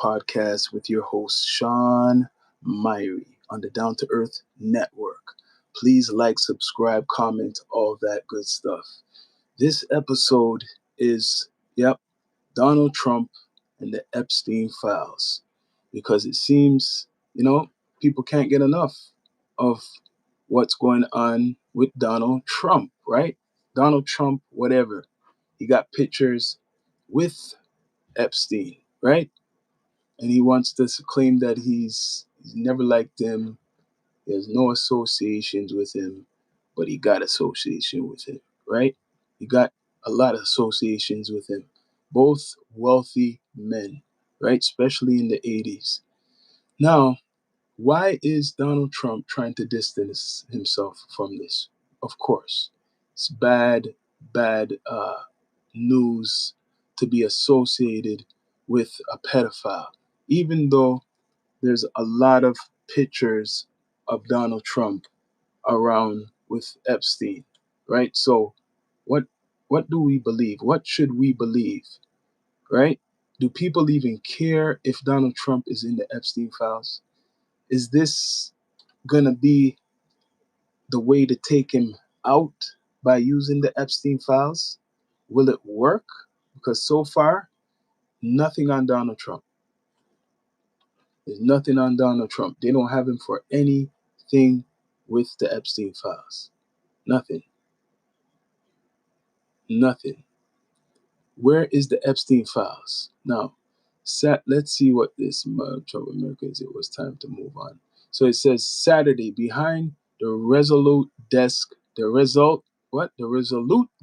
podcast with your host, Sean Myrie, on the Down to Earth Network. Please like, subscribe, comment, all that good stuff. This episode is, Donald Trump and the Epstein files. Because it seems, people can't get enough of what's going on with Donald Trump, right? Donald Trump, whatever. He got pictures with Epstein, right? And he wants to claim that he's never liked him. He has no associations with him, but he got association with him, right? He got a lot of associations with him. Both wealthy men, right? Especially in the 80s. Now, why is Donald Trump trying to distance himself from this? Of course, it's bad news to be associated with a pedophile, even though there's a lot of pictures of Donald Trump around with Epstein, right? So, what what do we believe? What should we believe, right? Do people even care if Donald Trump is in the Epstein files? Is this gonna be the way to take him out by using the Epstein files? Will it work? Because so far, nothing on Donald Trump. There's nothing on Donald Trump. They don't have him for anything with the Epstein files. Nothing. Nothing. Where is the Epstein files? Now, let's see what this Trump America is. It was time to move on. So it says Saturday behind the Resolute desk. The Resolute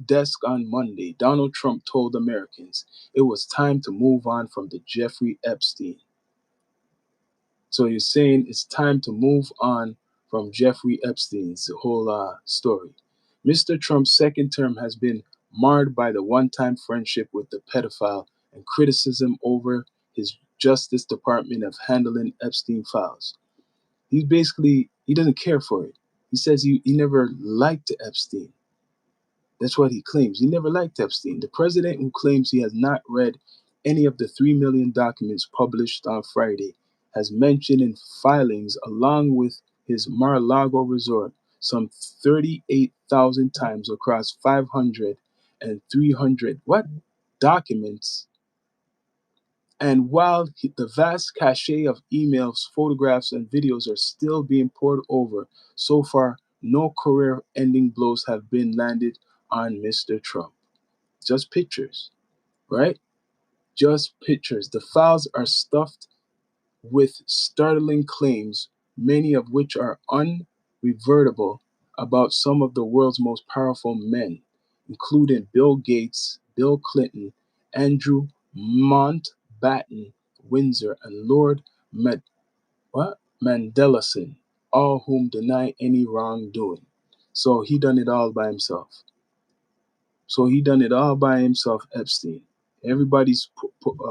desk on Monday. Donald Trump told Americans it was time to move on from the Jeffrey Epstein. So you're saying it's time to move on from Jeffrey Epstein's whole story. Mr. Trump's second term has been marred by the one-time friendship with the pedophile and criticism over his Justice Department of handling Epstein files. He doesn't care for it. He says he never liked Epstein. That's what he claims. He never liked Epstein. The president, who claims he has not read any of the 3 million documents published on Friday, has mentioned in filings along with his Mar-a-Lago resort some 38,000 times across 500 and 300 documents. And while the vast cache of emails, photographs, and videos are still being poured over, so far no career-ending blows have been landed on Mr. Trump. Just pictures, right? Just pictures. The files are stuffed with startling claims, many of which are unrevertible, about some of the world's most powerful men, including Bill Gates, Bill Clinton, Andrew Mountbatten Windsor, and Lord Mandelason, all whom deny any wrongdoing. So he done it all by himself. Epstein. Everybody's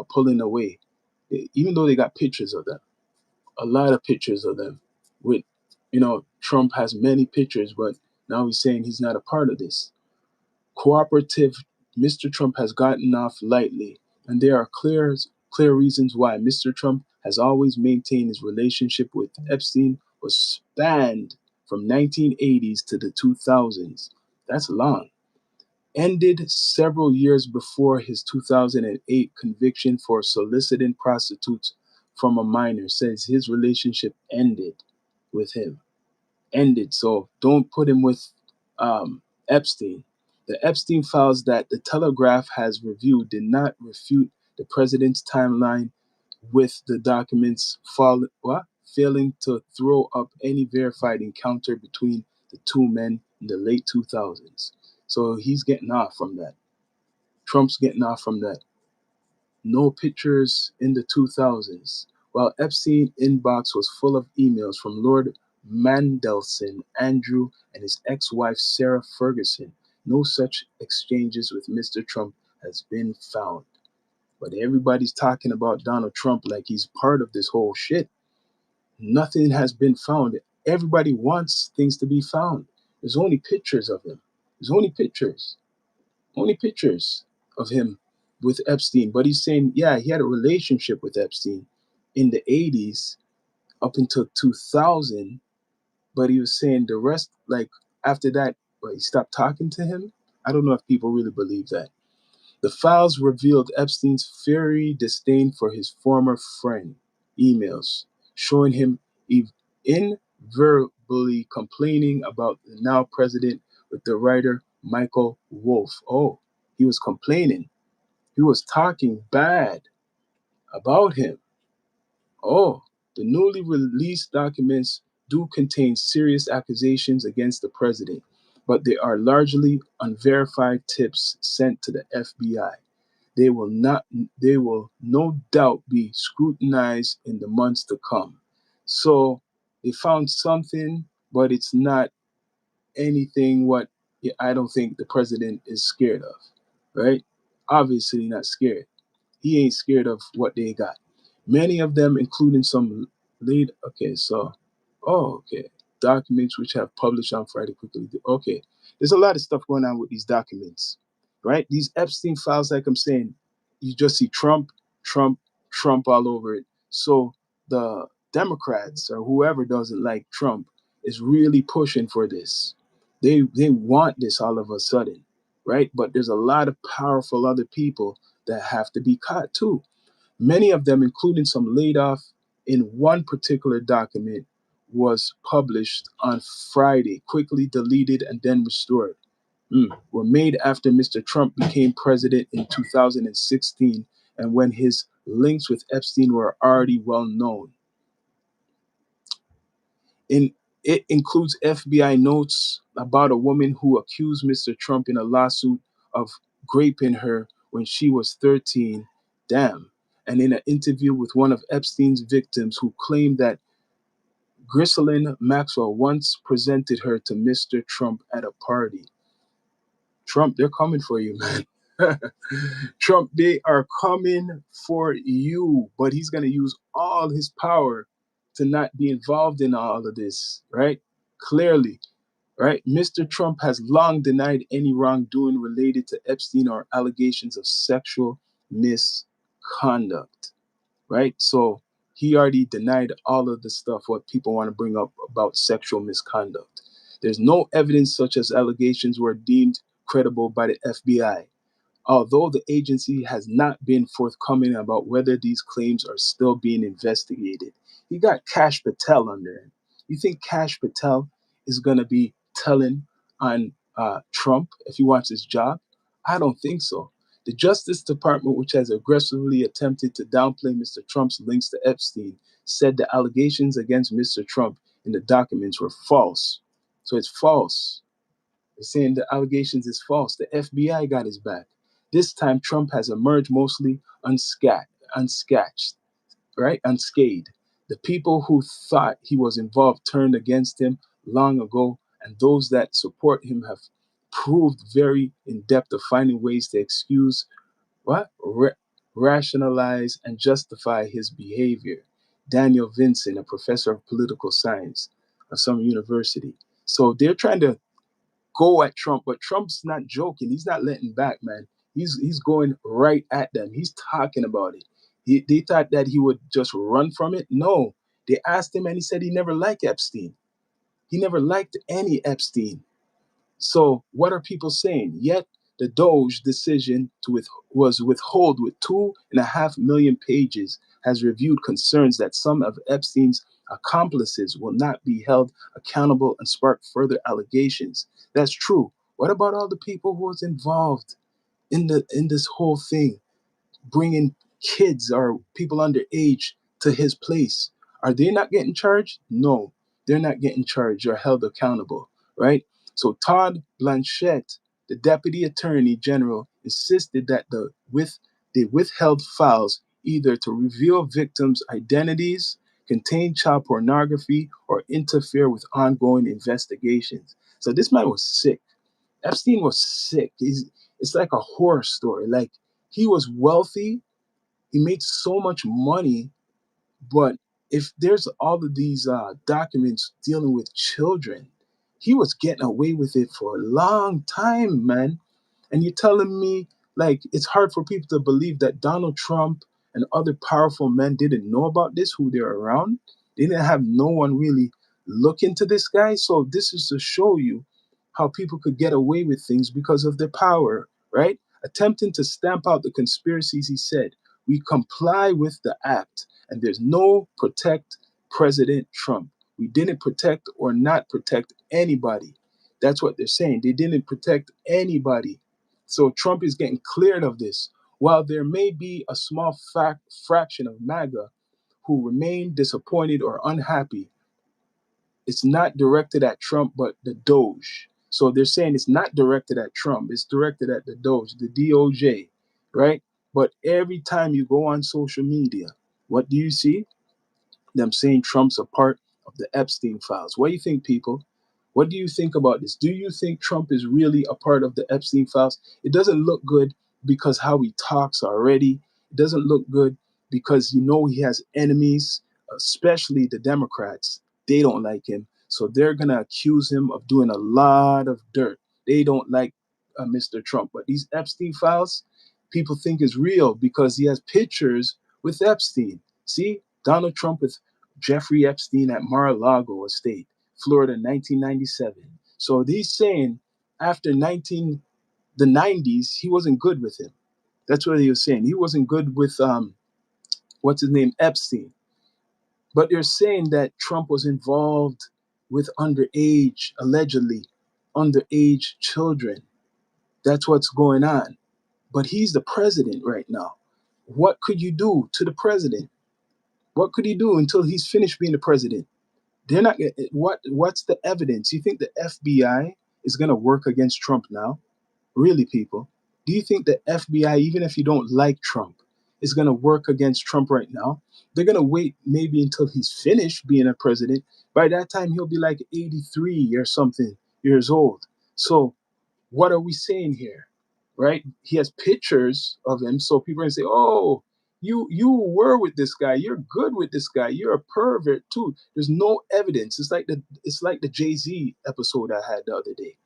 pulling away, even though they got pictures of them. A lot of pictures of them. Trump has many pictures, but now he's saying he's not a part of this. Cooperative, Mr. Trump has gotten off lightly, and there are clear reasons why. Mr. Trump has always maintained his relationship with Epstein was spanned from 1980s to the 2000s. That's long. Ended several years before his 2008 conviction for soliciting prostitutes from a minor. Says his relationship ended with him. Ended. So don't put him with Epstein. The Epstein files that the Telegraph has reviewed did not refute the president's timeline, with the documents failing to throw up any verified encounter between the two men in the late 2000s. So he's getting off from that. Trump's getting off from that. No pictures in the 2000s. While Epstein's inbox was full of emails from Lord Mandelson, Andrew, and his ex-wife Sarah Ferguson, no such exchanges with Mr. Trump has been found. But everybody's talking about Donald Trump like he's part of this whole shit. Nothing has been found. Everybody wants things to be found. There's only pictures of him. There's only pictures of him with Epstein. But he's saying, yeah, he had a relationship with Epstein. in the 80s up until 2000, but he was saying the rest, like after that, he stopped talking to him. I don't know if people really believe that. The files revealed Epstein's fiery disdain for his former friend, emails showing him invariably complaining about the now president with the writer Michael Wolff. Oh, he was complaining. He was talking bad about him. Oh, the newly released documents do contain serious accusations against the president, but they are largely unverified tips sent to the FBI. They will not they will no doubt be scrutinized in the months to come. So they found something, but it's not anything what I don't think the president is scared of, right? Obviously not scared. He ain't scared of what they got. Many of them, including some lead. Okay, so, oh, okay. Documents which have published on Friday quickly. Okay, there's a lot of stuff going on with these documents, right? These Epstein files, like I'm saying, you just see Trump, Trump, Trump all over it. So the Democrats or whoever doesn't like Trump is really pushing for this. They want this all of a sudden, right? But there's a lot of powerful other people that have to be caught too. Many of them, including some laid off in one particular document, was published on Friday, quickly deleted and then restored. Were made after Mr. Trump became president in 2016 and when his links with Epstein were already well known. In It includes FBI notes about a woman who accused Mr. Trump in a lawsuit of raping her when she was 13. Damn. And in an interview with one of Epstein's victims who claimed that Ghislaine Maxwell once presented her to Mr. Trump at a party. Trump, they're coming for you, man. Trump, they are coming for you, but he's going to use all his power to not be involved in all of this, right? Clearly, right? Mr. Trump has long denied any wrongdoing related to Epstein or allegations of sexual misconduct, right? So he already denied all of the stuff what people want to bring up about sexual misconduct. There's no evidence such as allegations were deemed credible by the FBI, although the agency has not been forthcoming about whether these claims are still being investigated. He got Kash Patel under him. You think Kash Patel is going to be telling on Trump if he wants his job? I don't think so. The Justice Department, which has aggressively attempted to downplay Mr. Trump's links to Epstein, said the allegations against Mr. Trump in the documents were false. So it's false. They're saying the allegations is false. The FBI got his back. This time, Trump has emerged mostly unscathed, right? Unscathed. The people who thought he was involved turned against him long ago, and those that support him have proved very in depth of finding ways to excuse, what? Rationalize and justify his behavior. Daniel Vincent, a professor of political science at some university. So they're trying to go at Trump, but Trump's not joking. He's not letting back, man. He's going right at them. He's talking about it. They thought that he would just run from it. No, they asked him, and he said he never liked Epstein. He never liked any Epstein. So what are people saying? Yet the Doge decision was withhold with 2.5 million pages has reviewed concerns that some of Epstein's accomplices will not be held accountable and spark further allegations. That's true. What about all the people who was involved in this whole thing? Bringing kids or people underage to his place. Are they not getting charged? No, they're not getting charged or held accountable, right? So Todd Blanchett, the deputy attorney general, insisted that they withheld files either to reveal victims' identities, contain child pornography, or interfere with ongoing investigations. So this man was sick. Epstein was sick. It's like a horror story. Like he was wealthy, he made so much money, but if there's all of these documents dealing with children, he was getting away with it for a long time, man. And you're telling me, like, it's hard for people to believe that Donald Trump and other powerful men didn't know about this, who they're around. They didn't have no one really look into this guy. So this is to show you how people could get away with things because of their power, right? Attempting to stamp out the conspiracies, he said, we comply with the act, and there's no protect President Trump. We didn't protect or not protect anybody. That's what they're saying. They didn't protect anybody. So Trump is getting cleared of this. While there may be a small fraction of MAGA who remain disappointed or unhappy, it's not directed at Trump, but the Doge. So they're saying it's not directed at Trump, it's directed at the Doge, the DOJ, right? But every time you go on social media, what do you see? Them saying Trump's a part of the Epstein files. What do you think, people? What do you think about this? Do you think Trump is really a part of the Epstein files? It doesn't look good because how he talks already. It doesn't look good because he has enemies, especially the Democrats. They don't like him. So they're going to accuse him of doing a lot of dirt. They don't like Mr. Trump. But these Epstein files, people think is real because he has pictures with Epstein. See, Donald Trump with Jeffrey Epstein at Mar-a-Lago estate, Florida, 1997. So he's saying after the 90s, he wasn't good with him. That's what he was saying. He wasn't good with what's his name, Epstein. But they're saying that Trump was involved with underage, allegedly, underage children. That's what's going on. But he's the president right now. What could you do to the president? What could he do until he's finished being the president? They're not. What's the evidence? You think the FBI is going to work against Trump now? Really, people? Do you think the FBI, even if you don't like Trump, is going to work against Trump right now? They're going to wait maybe until he's finished being a president. By that time, he'll be like 83 or something years old. So what are we saying here, right? He has pictures of him, so people are gonna say, "Oh, you were with this guy. You're good with this guy. You're a pervert too." There's no evidence. It's like the Jay-Z episode I had the other day.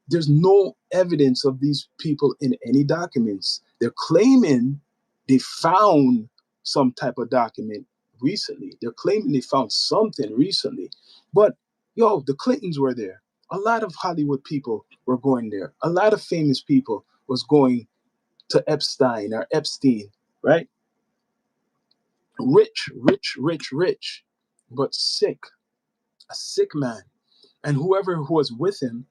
There's no evidence of these people in any documents. They're claiming they found some type of document recently. They're claiming they found something recently. But the Clintons were there. A lot of Hollywood people were going there. A lot of famous people was going to Epstein, right? Rich, rich, rich, rich, but sick. A sick man. And whoever who was with him,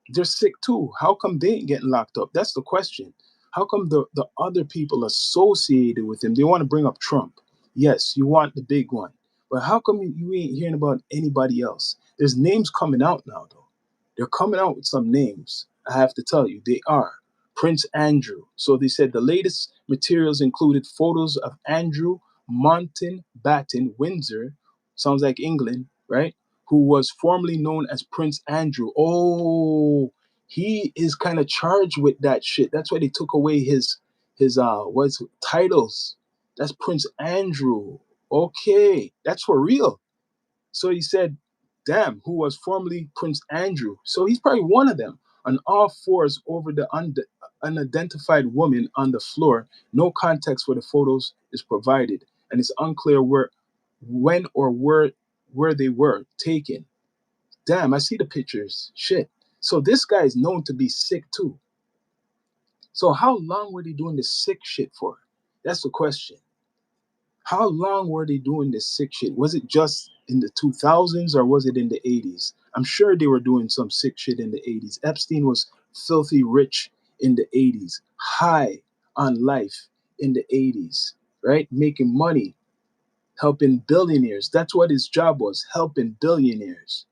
they're sick too. How come they ain't getting locked up? That's the question. How come the other people associated with him, they want to bring up Trump? Yes, you want the big one. But how come you ain't hearing about anybody else? There's names coming out now, though. They're coming out with some names. I have to tell you, they are. Prince Andrew. So they said the latest materials included photos of Andrew Mountbatten Windsor, sounds like England, right? Who was formerly known as Prince Andrew. Oh, he is kind of charged with that shit. That's why they took away his what's titles. That's Prince Andrew. Okay, that's for real. So he said, damn, who was formerly Prince Andrew. So he's probably one of them. On all fours over the unidentified woman on the floor. No context for the photos is provided, and it's unclear when or where they were taken. Damn, I see the pictures. Shit. So this guy is known to be sick too. So how long were they doing this sick shit for? That's the question. How long were they doing this sick shit? Was it just in the 2000s or was it in the 80s? I'm sure they were doing some sick shit in the 80s. Epstein was filthy rich in the 80s, high on life in the 80s, right? Making money, helping billionaires. That's what his job was, helping billionaires.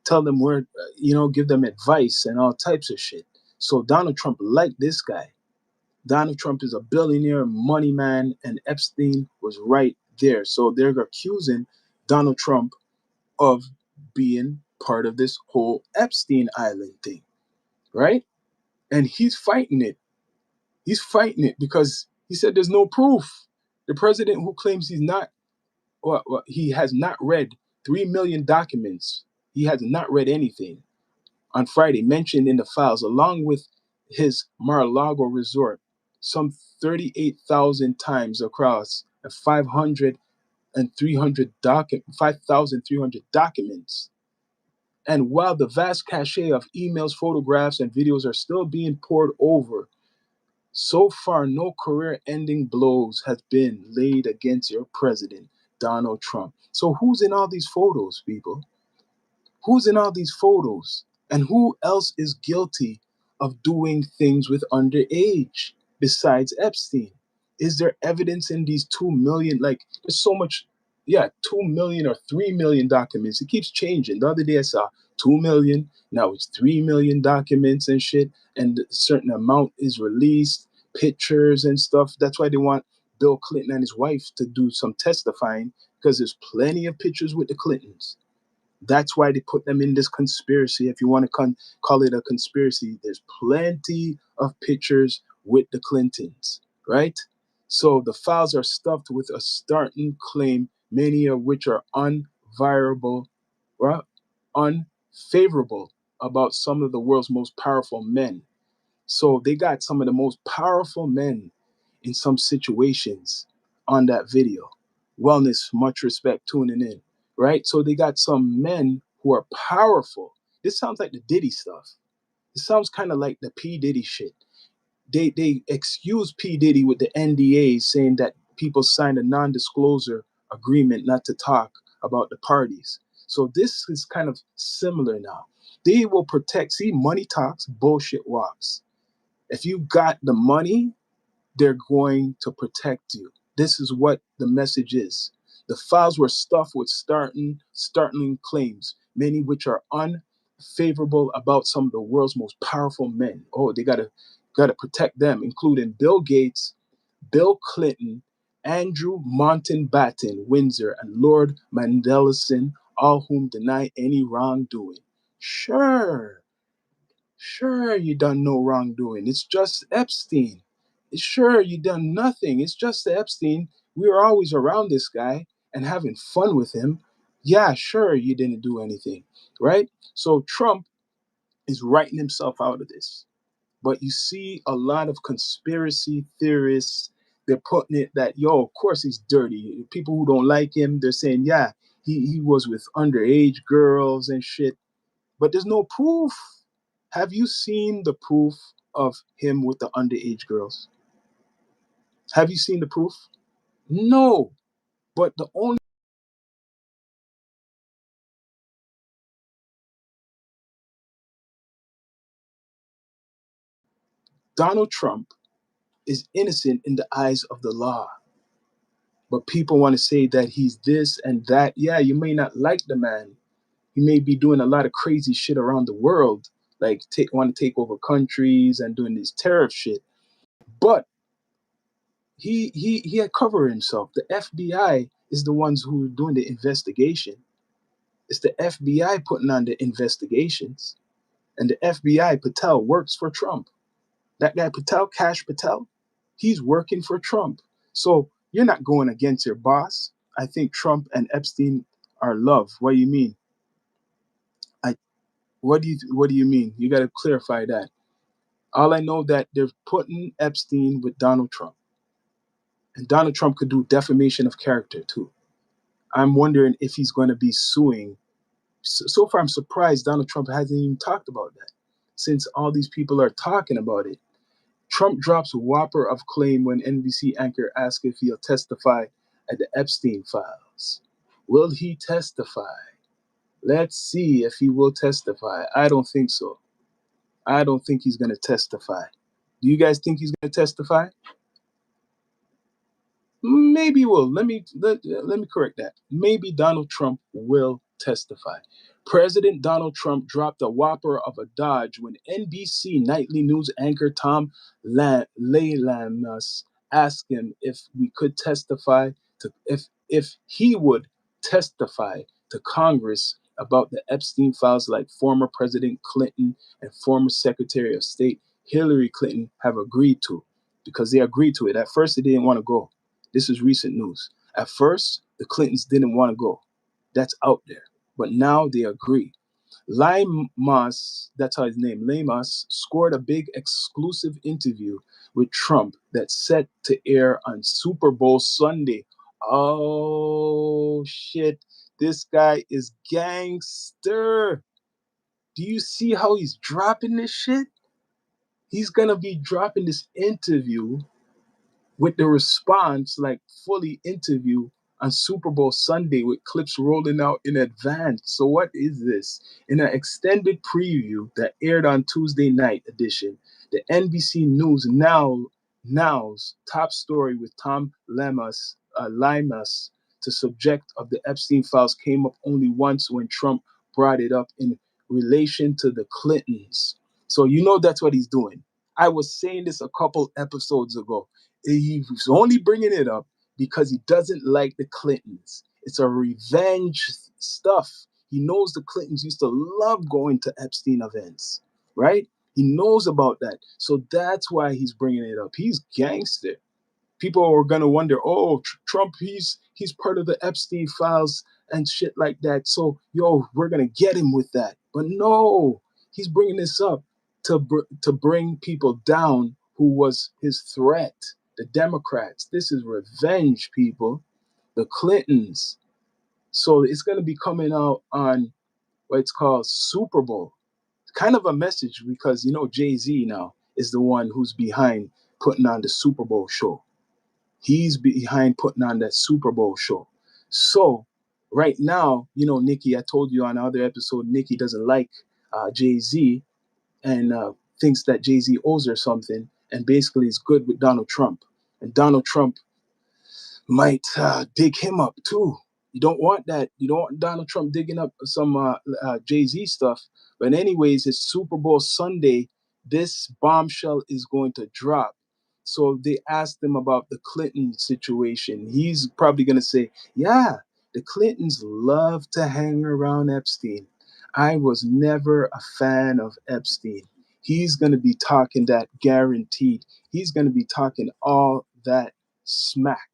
Tell them where, give them advice and all types of shit. So Donald Trump liked this guy. Donald Trump is a billionaire, money man, and Epstein was right there. So they're accusing Donald Trump of being part of this whole Epstein Island thing, right? And he's fighting it. He's fighting it because he said there's no proof. The president who claims he has not read 3 million documents, he has not read anything, on Friday mentioned in the files, along with his Mar-a-Lago resort, some 38,000 times across, and 5,300 documents. And while the vast cache of emails, photographs, and videos are still being poured over, so far no career-ending blows has been laid against your president, Donald Trump. So who's in all these photos, people? Who's in all these photos? And who else is guilty of doing things with underage besides Epstein? Is there evidence in these 2 million? Like, there's so much, yeah, 2 million or 3 million documents. It keeps changing. The other day I saw 2 million, now it's 3 million documents and shit, and a certain amount is released, pictures and stuff. That's why they want Bill Clinton and his wife to do some testifying, because there's plenty of pictures with the Clintons. That's why they put them in this conspiracy. If you want to call it a conspiracy, there's plenty of pictures with the Clintons, right? So the files are stuffed with a startling claim, many of which are unviable, right? Unfavorable about some of the world's most powerful men. So they got some of the most powerful men in some situations on that video. Wellness, much respect, tuning in, right? So they got some men who are powerful. This sounds like the Diddy stuff. This sounds kind of like the P. Diddy shit. They excuse P. Diddy with the NDA, saying that people signed a non-disclosure agreement not to talk about the parties. So this is kind of similar now. They will protect, see, money talks, bullshit walks. If you got the money, they're going to protect you. This is what the message is. The files were stuffed with startling claims, many which are unfavorable about some of the world's most powerful men. Oh, they gotta protect them, including Bill Gates, Bill Clinton, Andrew Mountbatten Windsor, and Lord Mandelason, all whom deny any wrongdoing. Sure, you done no wrongdoing. It's just Epstein. Sure, you done nothing. It's just Epstein. We were always around this guy and having fun with him. Yeah, sure, you didn't do anything, right? So Trump is writing himself out of this. But you see a lot of conspiracy theorists, they're putting it that, yo, of course he's dirty. People who don't like him, they're saying, yeah, he was with underage girls and shit. But there's no proof. Have you seen the proof of him with the underage girls? Have you seen the proof? No. But the only Donald Trump is innocent in the eyes of the law. But people want to say that he's this and that. Yeah, you may not like the man. He may be doing a lot of crazy shit around the world, like want to take over countries and doing this tariff shit. But he had covered himself. The FBI is the ones who are doing the investigation. It's the FBI putting on the investigations. And the FBI, Patel, works for Trump. That guy Patel, Cash Patel, he's working for Trump. So you're not going against your boss. I think Trump and Epstein are love. What do you mean? I what do you mean? You got to clarify that. All I know that they're putting Epstein with Donald Trump. And Donald Trump could do defamation of character too. I'm wondering if he's going to be suing. So far, I'm surprised Donald Trump hasn't even talked about that, since all these people are talking about it. Trump drops a whopper of claim when NBC anchor asks if he'll testify at the Epstein files. Will he testify? Let's see if he will testify. I don't think so. I don't think he's going to testify. Do you guys think he's going to testify? Maybe will. Let me correct that. Maybe Donald Trump will testify. President Donald Trump dropped a whopper of a dodge when NBC nightly news anchor Tom Leland asked him if he would testify to Congress about the Epstein files, like former President Clinton and former Secretary of State Hillary Clinton have agreed to, because they agreed to it. At first, they didn't want to go. This is recent news. At first, the Clintons didn't want to go. That's out there. But now they agree. Limas, that's how his name, Limas, scored a big exclusive interview with Trump that's set to air on Super Bowl Sunday. Oh, shit. This guy is gangster. Do you see how he's dropping this shit? He's going to be dropping this interview with the response, like fully interview on Super Bowl Sunday with clips rolling out in advance. So what is this? In an extended preview that aired on Tuesday night edition, the NBC News Now's top story with Tom Limas, the subject of the Epstein files, came up only once when Trump brought it up in relation to the Clintons. So you know that's what he's doing. I was saying this a couple episodes ago. He's only bringing it up because he doesn't like the Clintons. It's a revenge stuff. He knows the Clintons used to love going to Epstein events, right? He knows about that. So that's why he's bringing it up. He's gangster. People are going to wonder, oh, Trump, he's part of the Epstein files and shit like that. So, yo, we're going to get him with that. But no, he's bringing this up to bring people down who was his threat. The Democrats. This is revenge, people. The Clintons. So it's going to be coming out on what it's called Super Bowl. Kind of a message because, you know, Jay-Z now is the one who's behind putting on the Super Bowl show. He's behind putting on that Super Bowl show. So right now, you know, Nikki, I told you on another episode, Nikki doesn't like Jay-Z and thinks that Jay-Z owes her something and basically is good with Donald Trump. And Donald Trump might dig him up too. You don't want that. You don't want Donald Trump digging up some Jay-Z stuff. But anyways, it's Super Bowl Sunday. This bombshell is going to drop. So they asked him about the Clinton situation. He's probably going to say, yeah, the Clintons love to hang around Epstein. I was never a fan of Epstein. He's going to be talking that guaranteed. He's going to be talking all that smack,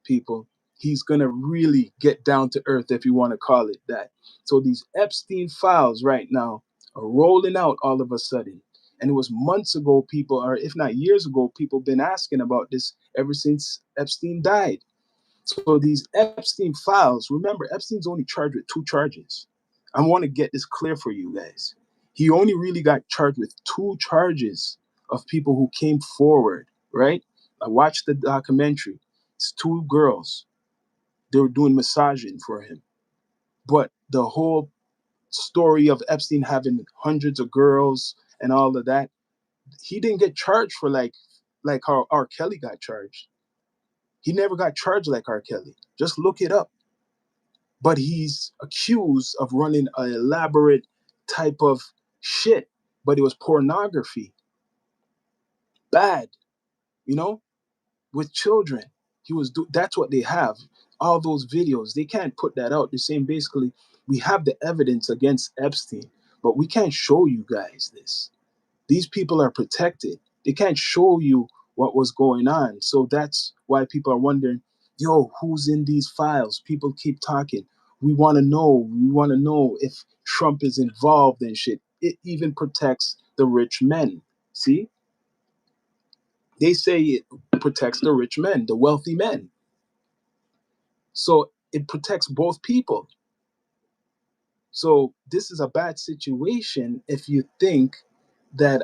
people. He's going to really get down to earth, if you want to call it that. So these Epstein files right now are rolling out all of a sudden. And it was months ago, people, or if not years ago, people been asking about this ever since Epstein died. So these Epstein files, remember, Epstein's only charged with 2 charges. I want to get this clear for you guys. He only really got charged with 2 charges of people who came forward, right? I watched the documentary. It's 2 girls. They were doing massaging for him. But the whole story of Epstein having hundreds of girls and all of that, he didn't get charged for like how R. Kelly got charged. He never got charged like R. Kelly. Just look it up. But he's accused of running an elaborate type of shit. But it was pornography. Bad, you know, with children. That's what they have. All those videos, they can't put that out. They're saying basically, we have the evidence against Epstein, but we can't show you guys this. These people are protected. They can't show you what was going on. So that's why people are wondering, yo, who's in these files? People keep talking. We want to know. We want to know if Trump is involved in shit. It even protects the rich men. See? They say it protects the rich men, the wealthy men. So it protects both people. So this is a bad situation if you think that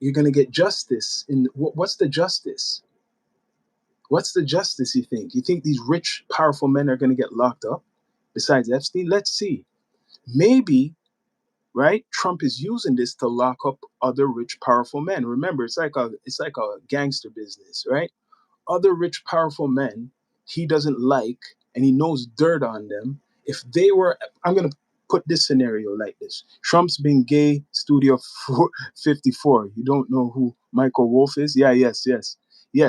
you're going to get justice. What's the justice? What's the justice you think? You think these rich, powerful men are going to get locked up besides Epstein? Let's see. Maybe, right? Trump is using this to lock up other rich, powerful men. Remember, it's like a gangster business, right? Other rich, powerful men he doesn't like, and he knows dirt on them. If they were, I'm going to put this scenario like this. Trump's been gay, Studio 54. You don't know who Michael Wolff is? Yeah, yes.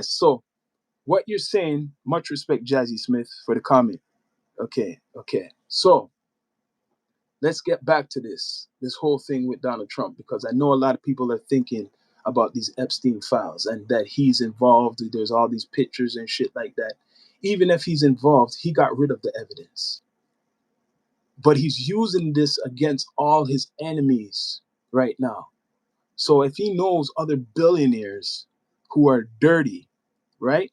So what you're saying, much respect, Jazzy Smith, for the comment. Okay. So let's get back to this whole thing with Donald Trump, because I know a lot of people are thinking about these Epstein files and that he's involved. There's all these pictures and shit like that. Even if he's involved, he got rid of the evidence. But he's using this against all his enemies right now. So if he knows other billionaires who are dirty, right?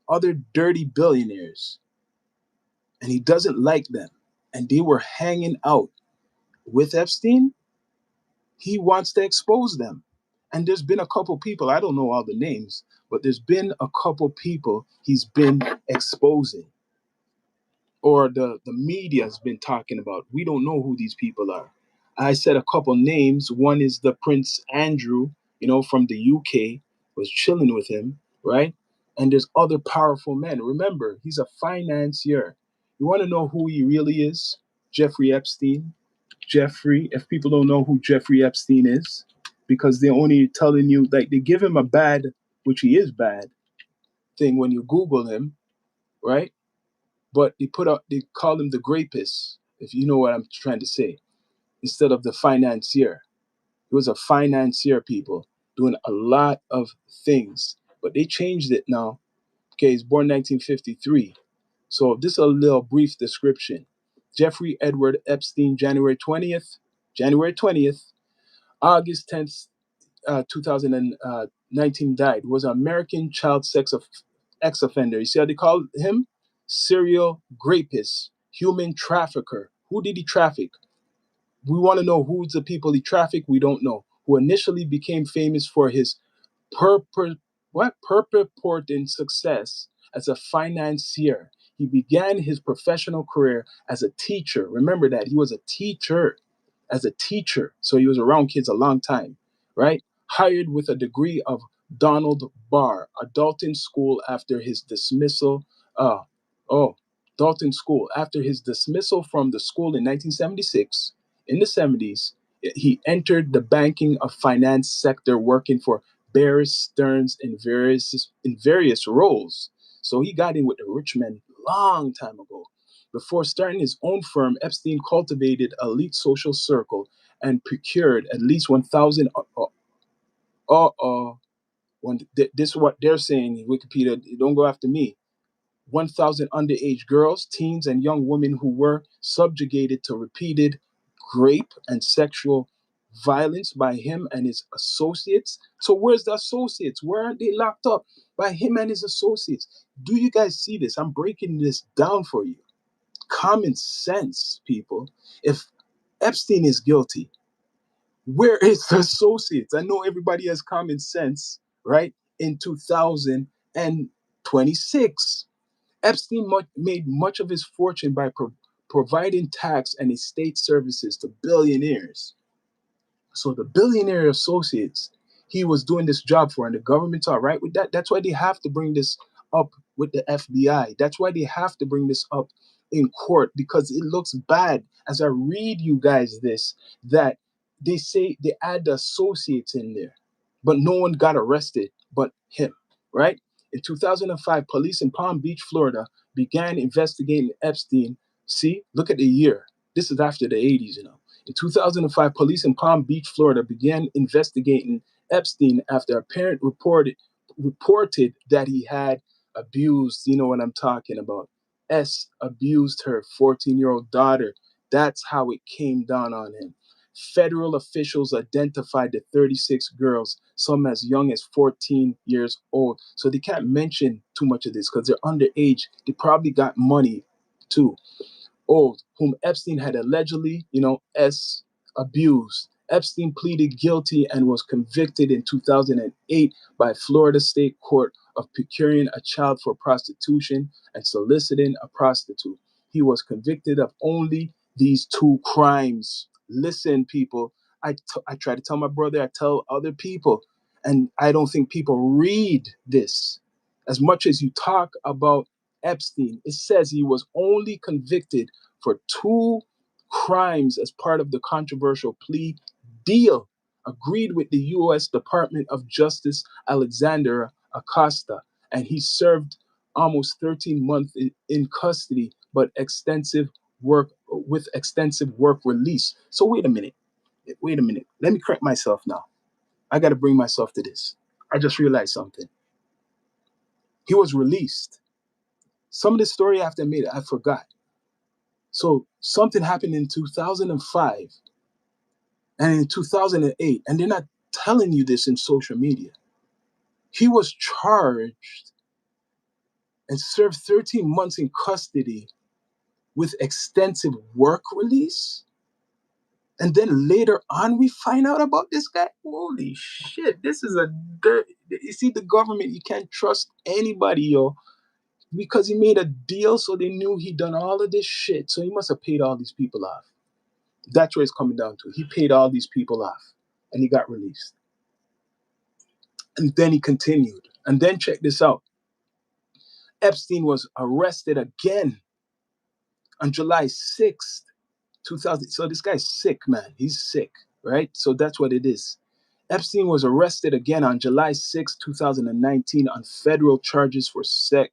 Other dirty billionaires, and he doesn't like them, and they were hanging out with Epstein, he wants to expose them. And there's been a couple people, I don't know all the names, but there's been a couple people he's been exposing, or the media has been talking about. We don't know who these people are. I said a couple names. One is the Prince Andrew, from the UK, was chilling with him, right? And there's other powerful men. Remember, he's a financier. You want to know who he really is? Jeffrey Epstein. Jeffrey, if people don't know who Jeffrey Epstein is, because they're only telling you, like, they give him a bad, which he is bad, thing when you Google him, right? But they call him the grapist, if you know what I'm trying to say, instead of the financier. He was a financier, people, doing a lot of things. But they changed it now. Okay, he's born 1953. So this is a little brief description. Jeffrey Edward Epstein, January 20th, August 10th, 2019 died. Was an American child ex offender. You see how they call him? Serial rapist, human trafficker. Who did he traffic? We want to know who's the people he trafficked. We don't know. Who initially became famous for his purpur- purported success as a financier. He began his professional career as a teacher. Remember that he was a teacher, as a teacher. So he was around kids a long time, right? Hired with a degree of Donald Barr, a Dalton School after his dismissal. Uh, oh, Dalton School. After his dismissal from the school in 1976, in the 70s, he entered the banking of finance sector, working for Bear Stearns in various roles. So he got in with the rich men long time ago. Before starting his own firm, Epstein cultivated an elite social circle and procured at least 1,000. This is what they're saying in Wikipedia. Don't go after me. 1,000 underage girls, teens, and young women who were subjugated to repeated rape and sexual violence by him and his associates. So, where's the associates? Where aren't they locked up? By him and his associates. Do you guys see this? I'm breaking this down for you. Common sense, people. If Epstein is guilty, where is the associates? I know everybody has common sense, right? In 2026. Epstein made much of his fortune by providing tax and estate services to billionaires. So the billionaire associates he was doing this job for, and the government's all right with that. That's why they have to bring this up with the FBI. That's why they have to bring this up in court, because it looks bad as I read you guys this, that they say they add the associates in there, but no one got arrested but him, right? In 2005, police in Palm Beach, Florida, began investigating Epstein. See, look at the year. This is after the 80s, you know. In 2005, police in Palm Beach, Florida began investigating Epstein after a parent reported that he had abused, you know what I'm talking about. Abused her 14-year-old daughter. That's how it came down on him. Federal officials identified the 36 girls, some as young as 14 years old. So they can't mention too much of this because they're underage. They probably got money too. Old, whom Epstein had allegedly, abused. Epstein pleaded guilty and was convicted in 2008 by Florida State Court of procuring a child for prostitution and soliciting a prostitute. He was convicted of only these two crimes. Listen, people, I try to tell my brother, I tell other people, and I don't think people read this. As much as you talk about Epstein, it says he was only convicted for two crimes as part of the controversial plea deal agreed with the U.S. Department of Justice Alexander Acosta, and he served almost 13 months in custody, but extensive work release. So wait a minute. Let me correct myself now. I got to bring myself to this. I just realized something. He was released. Some of the story after I made it, I forgot. So something happened in 2005 and in 2008, and they're not telling you this in social media. He was charged and served 13 months in custody with extensive work release. And then later on, we find out about this guy. Holy shit, this is a dirt. You see, the government, you can't trust anybody, yo, because he made a deal, so they knew he done all of this shit. So he must have paid all these people off. That's what it's coming down to. He paid all these people off, and he got released. And then he continued. And then check this out. Epstein was arrested again on July 6th, 2000. So this guy's sick, man. He's sick, right? So that's what it is. Epstein was arrested again on July 6, 2019 on federal charges for sex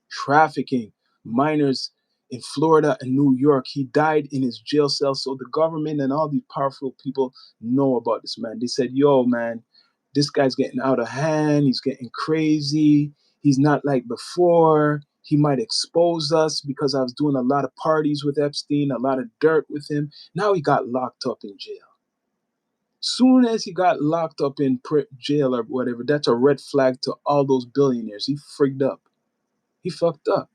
trafficking minors in Florida and New York. He died in his jail cell. So the government and all these powerful people know about this man. They said, yo, man, this guy's getting out of hand. He's getting crazy. He's not like before. He might expose us because I was doing a lot of parties with Epstein, a lot of dirt with him. Now he got locked up in jail. Soon as he got locked up in jail or whatever, that's a red flag to all those billionaires. He freaked up. He fucked up.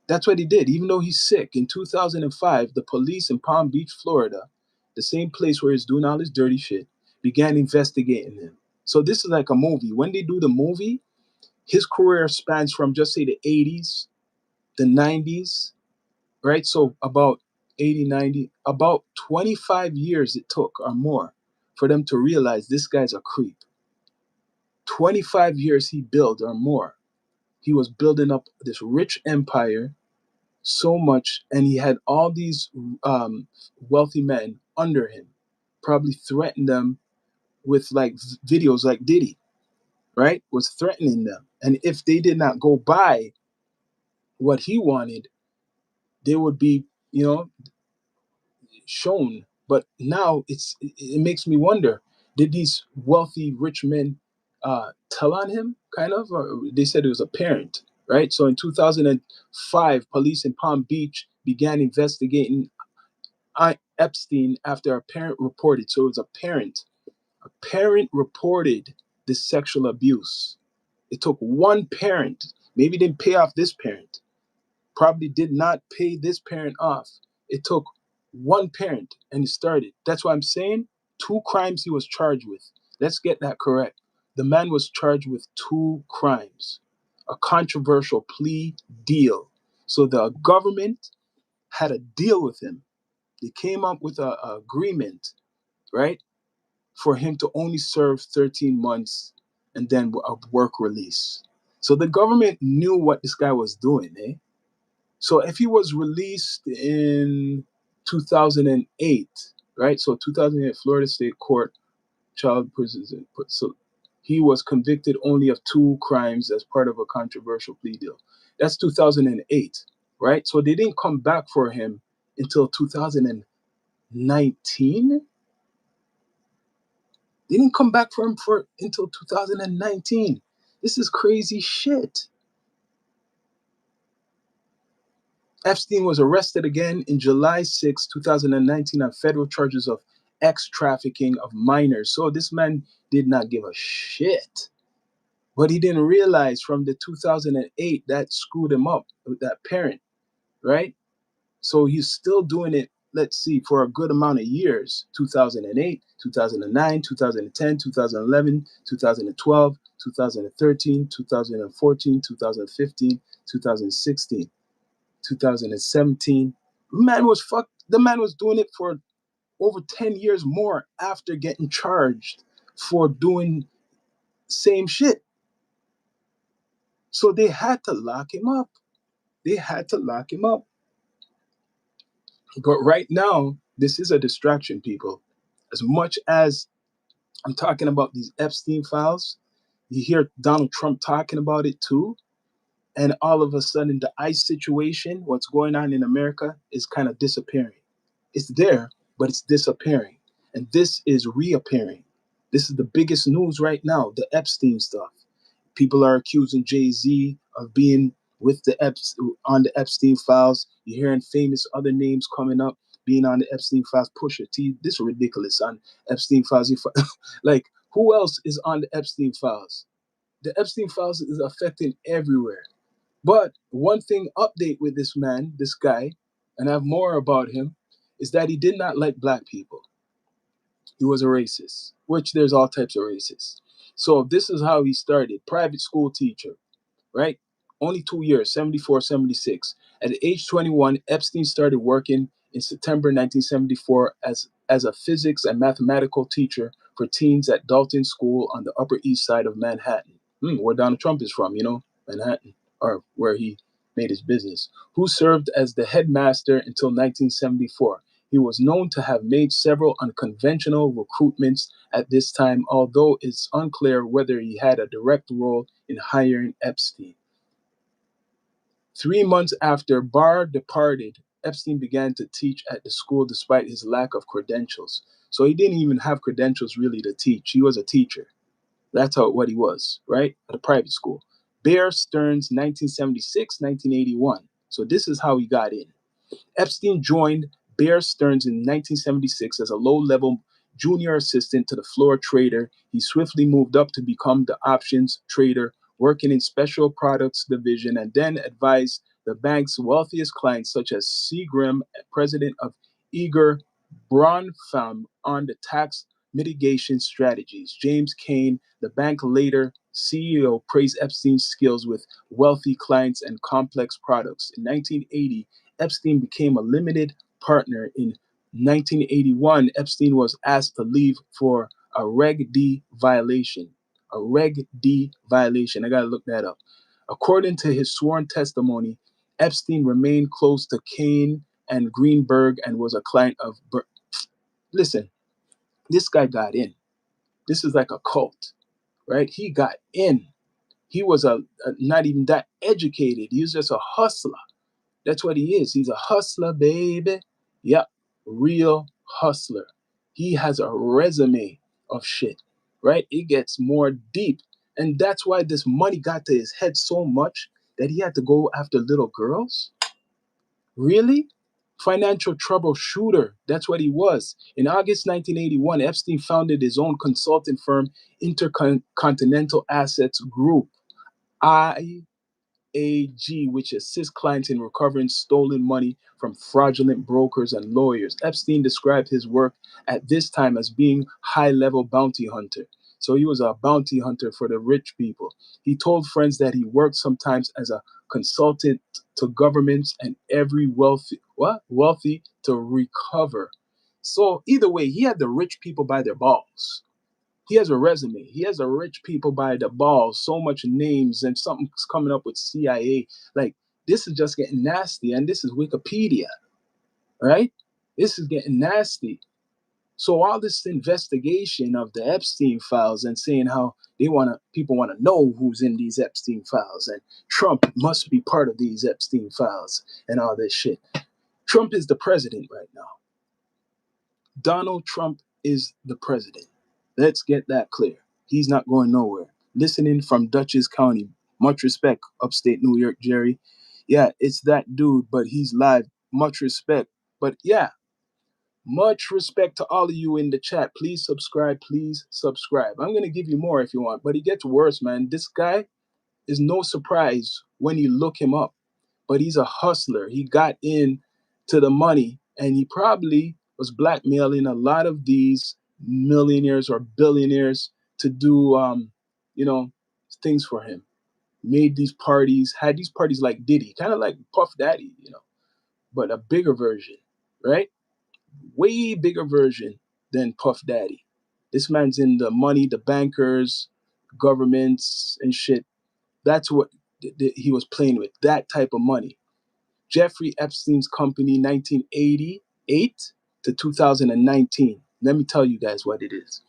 That's what he did, even though he's sick. In 2005, the police in Palm Beach, Florida, the same place where he's doing all this dirty shit, began investigating him. So this is like a movie. When they do the movie, his career spans from just say the 80s, the 90s, right? So about 80, 90, about 25 years it took or more for them to realize this guy's a creep. 25 years he built or more. He was building up this rich empire so much, and he had all these wealthy men under him, probably threatened them with like videos like Diddy, right? Was threatening them. And if they did not go by what he wanted, they would be, shown. But now it makes me wonder, did these wealthy rich men tell on him, kind of? Or they said it was apparent, right? So in 2005, police in Palm Beach began investigating Epstein after a parent reported. So it was a parent. A parent reported this sexual abuse. It took one parent, maybe didn't pay off this parent, probably did not pay this parent off. It took one parent and it started. That's why I'm saying 2 crimes he was charged with. Let's get that correct. The man was charged with 2 crimes, a controversial plea deal. So the government had a deal with him. They came up with an agreement, right, for him to only serve 13 months and then a work release. So the government knew what this guy was doing, eh? So if he was released in 2008, right? So 2008, Florida State Court, child prison. So he was convicted only of 2 crimes as part of a controversial plea deal. That's 2008, right? So they didn't come back for him until 2019. They didn't come back for him until 2019. This is crazy shit. Epstein was arrested again in July 6, 2019 on federal charges of trafficking of minors. So this man did not give a shit. But he didn't realize from the 2008 that screwed him up with that parent, right? So he's still doing it, let's see, for a good amount of years. 2008, 2009, 2010, 2011, 2012, 2013, 2014, 2015, 2016. 2017. The man was doing it for over 10 years more after getting charged for doing same shit. So they had to lock him up. They had to lock him up. But right now, this is a distraction, people. As much as I'm talking about these Epstein files, you hear Donald Trump talking about it too. And all of a sudden, the ICE situation, what's going on in America, is kind of disappearing. It's there, but it's disappearing. And this is reappearing. This is the biggest news right now, the Epstein stuff. People are accusing Jay-Z of being with on the Epstein files. You're hearing famous other names coming up being on the Epstein files. Pusha T, this is ridiculous on Epstein files. Like, who else is on the Epstein files? The Epstein files is affecting everywhere. But one thing update with this man, this guy, and I have more about him, is that he did not like black people. He was a racist, which there's all types of racists. So this is how he started. Private school teacher, right? Only 2 years, 74, 76. At age 21, Epstein started working in September 1974 as a physics and mathematical teacher for teens at Dalton School on the Upper East Side of Manhattan. Where Donald Trump is from, Manhattan, or where he made his business. Who served as the headmaster until 1974. He was known to have made several unconventional recruitments at this time, although it's unclear whether he had a direct role in hiring Epstein. 3 months after Barr departed, Epstein began to teach at the school despite his lack of credentials. So he didn't even have credentials really to teach. He was a teacher. That's what he was, right? At a private school. Bear Stearns, 1976, 1981. So this is how he got in. Epstein joined Bear Stearns in 1976 as a low-level junior assistant to the floor trader. He swiftly moved up to become the options trader, working in special products division, and then advised the bank's wealthiest clients, such as Seagram, president of Eager Bronfam, on the tax mitigation strategies. James Kane, the bank later CEO, praised Epstein's skills with wealthy clients and complex products. In 1980, Epstein became a limited partner. In 1981, Epstein was asked to leave for a Reg D violation. A Reg D violation. I got to look that up. According to his sworn testimony, Epstein remained close to Kane and Greenberg and was a client of. Listen, this guy got in. This is like a cult, right? He got in. He was not even that educated. He was just a hustler. That's what he is. He's a hustler, baby. Yep, real hustler. He has a resume of shit, right? It gets more deep. And that's why this money got to his head so much that he had to go after little girls. Really? Financial troubleshooter. That's what he was. In August 1981, Epstein founded his own consulting firm, Intercontinental Assets Group, IAG, which assists clients in recovering stolen money from fraudulent brokers and lawyers. Epstein described his work at this time as being high-level bounty hunter. So he was a bounty hunter for the rich people. He told friends that he worked sometimes as a consultant to governments and every wealthy to recover. So either way, he had the rich people by their balls. He has a resume. He has a rich people by the balls, so much names, and something's coming up with CIA. Like, this is just getting nasty, and this is Wikipedia, right? This is getting nasty. So all this investigation of the Epstein files and saying how people want to know who's in these Epstein files, and Trump must be part of these Epstein files and all this shit. Trump is the president right now. Donald Trump is the president. Let's get that clear. He's not going nowhere. Listening from Dutchess County. Much respect, upstate New York, Jerry. Yeah, it's that dude, but he's live. Much respect. But yeah, much respect to all of you in the chat. Please subscribe. Please subscribe. I'm going to give you more if you want, but it gets worse, man. This guy is no surprise when you look him up, but he's a hustler. He got in to the money, and he probably was blackmailing a lot of these millionaires or billionaires to do, things for him. Made these parties, had these parties like Diddy, kind of like Puff Daddy, but a bigger version, right? Way bigger version than Puff Daddy. This man's in the money, the bankers, governments, and shit. That's what he was playing with, that type of money. Jeffrey Epstein's company, 1988 to 2019. Let me tell you guys what it is.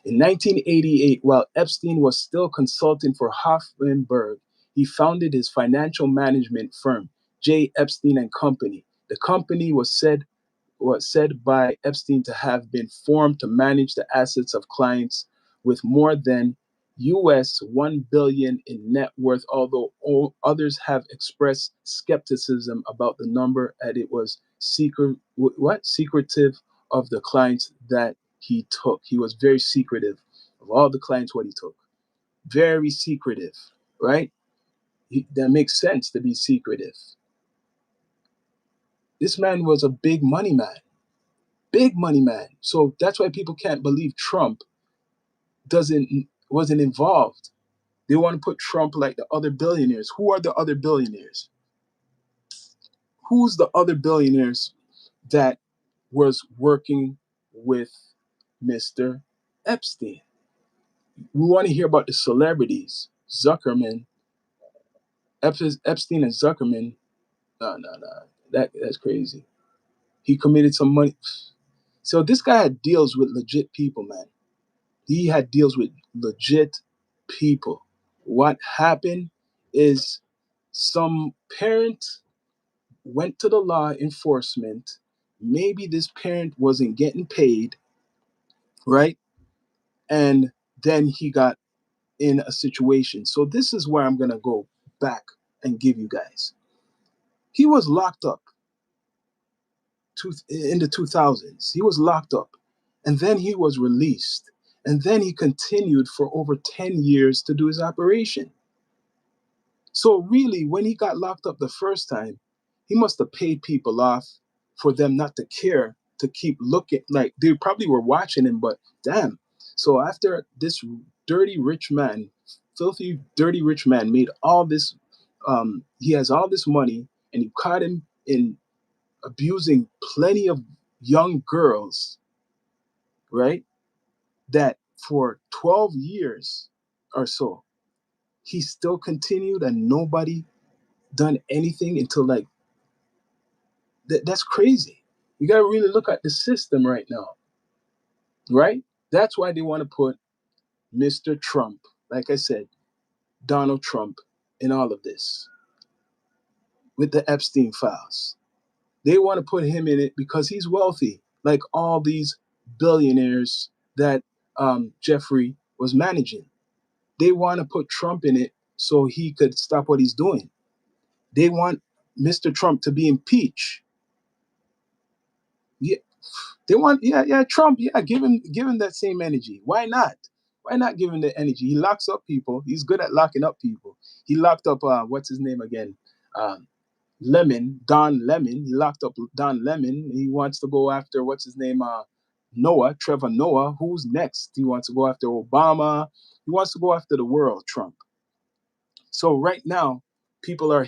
In 1988, while Epstein was still consulting for Hoffmanberg, he founded his financial management firm, J. Epstein and Company. The company was said by Epstein to have been formed to manage the assets of clients with more than US 1 billion in net worth, although all others have expressed skepticism about the number, and it was secretive of the clients that he took. He was very secretive of all the clients what he took. Very secretive, right? That makes sense to be secretive. This man was a big money man. Big money man. So that's why people can't believe Trump wasn't involved. They want to put Trump like the other billionaires. Who are the other billionaires? Who's the other billionaires that was working with Mr. Epstein? We want to hear about the celebrities. Zuckerman, Epstein and Zuckerman. No. That's crazy. He committed some money. So this guy had deals with legit people, man. He had deals with legit people. What happened is some parent went to the law enforcement. Maybe this parent wasn't getting paid, right? And then he got in a situation. So this is where I'm going to go back and give you guys. He was locked up in the 2000s. He was locked up. And then he was released. And then he continued for over 10 years to do his operation. So really, when he got locked up the first time, he must have paid people off for them not to care, to keep looking. Like they probably were watching him, but damn. So after this dirty rich man, filthy dirty rich man made all this, he has all this money, and you caught him in abusing plenty of young girls, right? That for 12 years or so, he still continued and nobody done anything until like that's crazy. You got to really look at the system right now, right? That's why they want to put Mr. Trump, like I said, Donald Trump, in all of this with the Epstein files. They want to put him in it because he's wealthy, like all these billionaires that Jeffrey was managing. They want to put Trump in it so he could stop what he's doing. They want Mr. Trump to be impeached. Yeah, they want, Trump, give him that same energy. Why not? Why not give him the energy? He locks up people. He's good at locking up people. He locked up what's his name again? Don Lemon. He locked up Don Lemon. He wants to go after what's his name? Trevor Noah. Who's next? He wants to go after Obama. He wants to go after the world, Trump. So right now, people are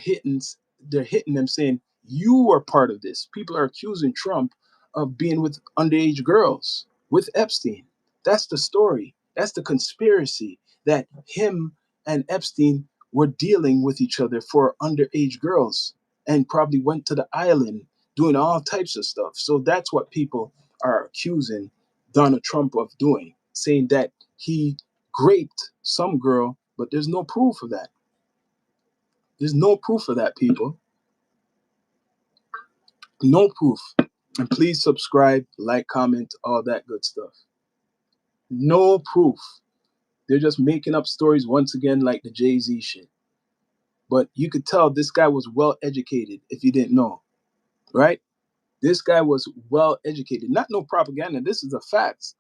they're hitting them saying, you are part of this. People are accusing Trump of being with underage girls, with Epstein. That's the story. That's the conspiracy, that him and Epstein were dealing with each other for underage girls and probably went to the island doing all types of stuff. So that's what people are accusing Donald Trump of doing, saying that he raped some girl, but there's no proof of that. There's no proof of that, people. No proof. And please subscribe, like, comment, all that good stuff. No proof. They're just making up stories once again, like the Jay-Z shit. But you could tell this guy was well educated if you didn't know, right? This guy was well educated. Not no propaganda. This is the facts.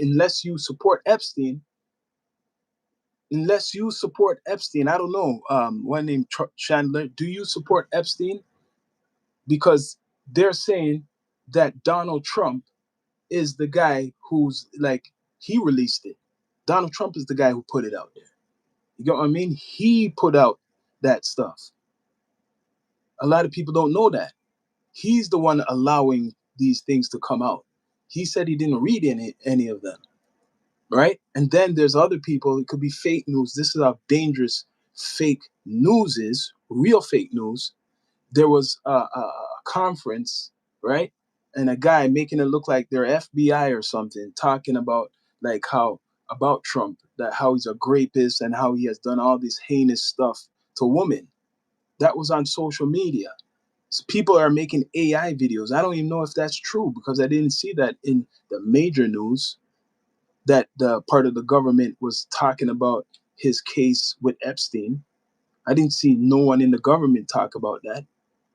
Unless you support Epstein, I don't know. One named Chandler. Do you support Epstein? Because they're saying that Donald Trump is the guy who's like, he released it. Donald Trump is the guy who put it out there. You get what I mean? He put out that stuff. A lot of people don't know that. He's the one allowing these things to come out. He said he didn't read any of them, right? And then there's other people, it could be fake news. This is how dangerous fake news is, real fake news. There was a conference, right? And a guy making it look like they're FBI or something, talking about like about Trump, that how he's a rapist and how he has done all this heinous stuff to women. That was on social media. So people are making AI videos. I don't even know if that's true because I didn't see that in the major news. that the part of the government was talking about his case with Epstein. I didn't see no one in the government talk about that.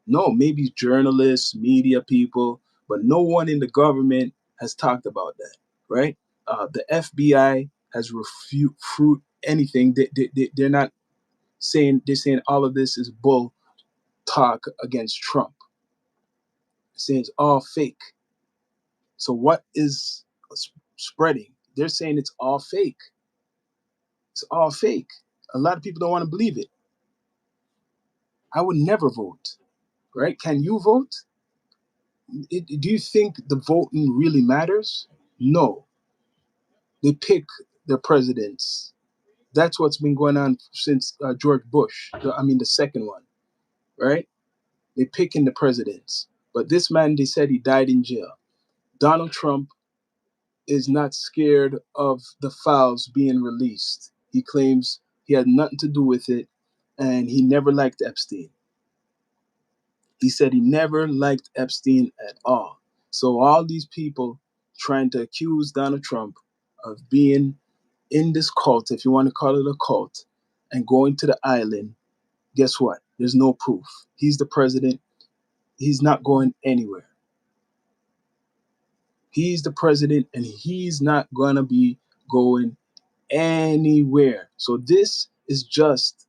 No, maybe journalists, media people, but no one in the government has talked about that, right? The FBI has refute anything. They're not saying, they're saying all of this is bull talk against Trump, saying it's all fake. So what is spreading? They're saying it's all fake. It's all fake. A lot of people don't want to believe it. I would never vote, right? Can you vote? Do you think the voting really matters? No. They pick their presidents. That's what's been going on since George Bush. The second one, right? They picking the presidents. But this man, they said he died in jail. Donald Trump is not scared of the files being released. He claims he had nothing to do with it, and he never liked Epstein. He said he never liked Epstein at all. So all these people trying to accuse Donald Trump of being in this cult, if you want to call it a cult, and going to the island, guess what? There's no proof. He's the president. He's not going anywhere. He's the president, and he's not going to be going anywhere. So this is just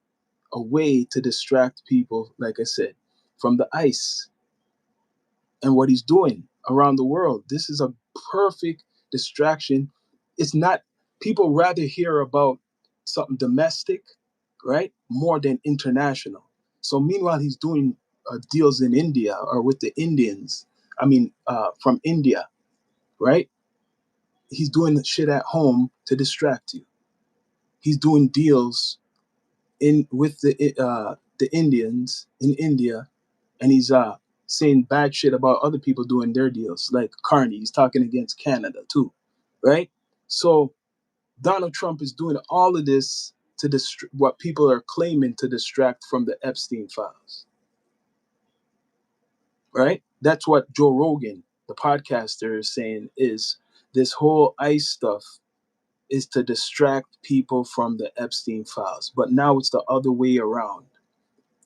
a way to distract people, like I said, from the ice and what he's doing around the world. This is a perfect distraction. It's not, people rather hear about something domestic, right, more than international. So meanwhile, he's doing deals in India or with the Indians, from India, right? He's doing shit at home to distract you. He's doing deals in with the Indians in India, and he's saying bad shit about other people doing their deals, like Carney. He's talking against Canada too, right? So Donald Trump is doing all of this to what people are claiming to distract from the Epstein files, right? That's what Joe Rogan, the podcaster, is saying, is this whole ICE stuff is to distract people from the Epstein files. But now it's the other way around.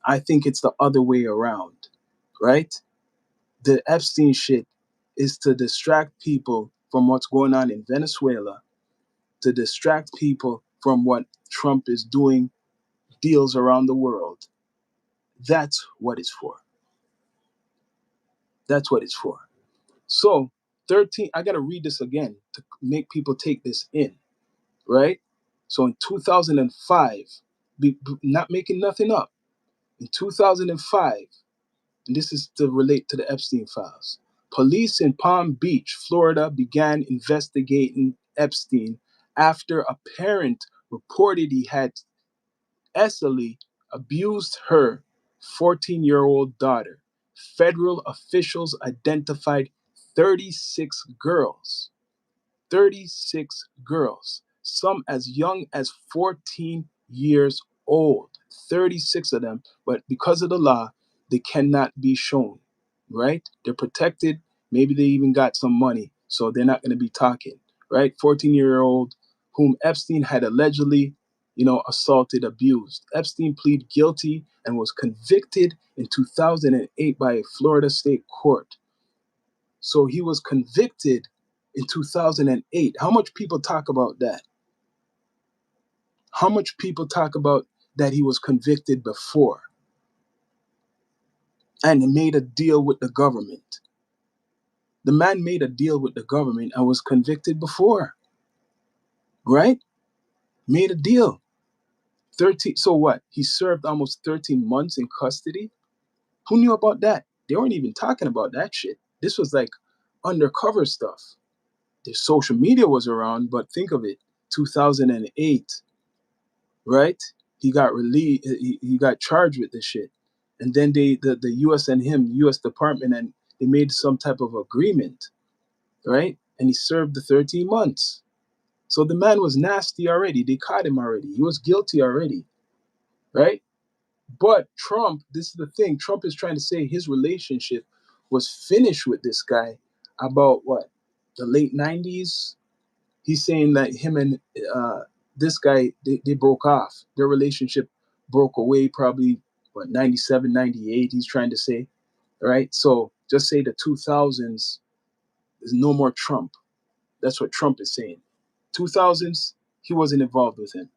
I think it's the other way around, right? The Epstein shit is to distract people from what's going on in Venezuela, to distract people from what Trump is doing, deals around the world. That's what it's for. That's what it's for. So, 13, I got to read this again to make people take this in, right? So, in 2005, not making nothing up, in 2005, and this is to relate to the Epstein files. Police in Palm Beach, Florida began investigating Epstein after a parent reported he had sexually abused her 14-year-old daughter. Federal officials identified 36 girls 36 girls, some as young as 14 years old, 36 of them. But because of the law, they cannot be shown, right? They're protected. Maybe they even got some money, so they're not going to be talking, right? 14-year-old whom Epstein had allegedly, assaulted, abused. Epstein pleaded guilty and was convicted in 2008 by a Florida state court. So he was convicted in 2008. How much people talk about that? How much people talk about that he was convicted before and made a deal with the government? The man made a deal with the government and was convicted before, right? Made a deal. 13. So what? He served almost 13 months in custody. Who knew about that? They weren't even talking about that shit. This was like undercover stuff. The social media was around, but think of it, 2008, right? He got released. He got charged with this shit, and then the U.S. and him, U.S. Department, and they made some type of agreement, right? And he served the 13 months. So the man was nasty already. They caught him already. He was guilty already, right? But Trump, this is the thing. Trump is trying to say his relationship was finished with this guy about what, the late 90s, He's saying that him and this guy, they broke off. Their relationship broke away probably, what, 97, 98, he's trying to say, right? So just say the 2000s, there's no more Trump. That's what Trump is saying. 2000s, he wasn't involved with him.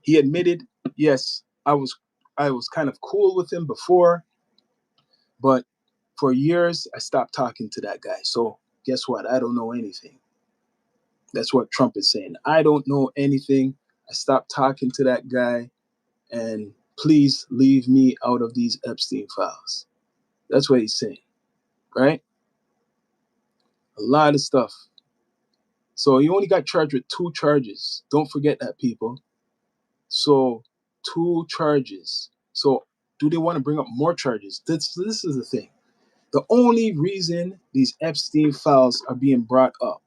He admitted, yes, I was kind of cool with him before, but for years I stopped talking to that guy. So guess what? I don't know anything. That's what Trump is saying. I don't know anything. I stopped talking to that guy, and please leave me out of these Epstein files. That's what he's saying, right? A lot of stuff. So he only got charged with 2 charges. Don't forget that, people. So 2 charges. So do they want to bring up more charges? This is the thing. The only reason these Epstein files are being brought up,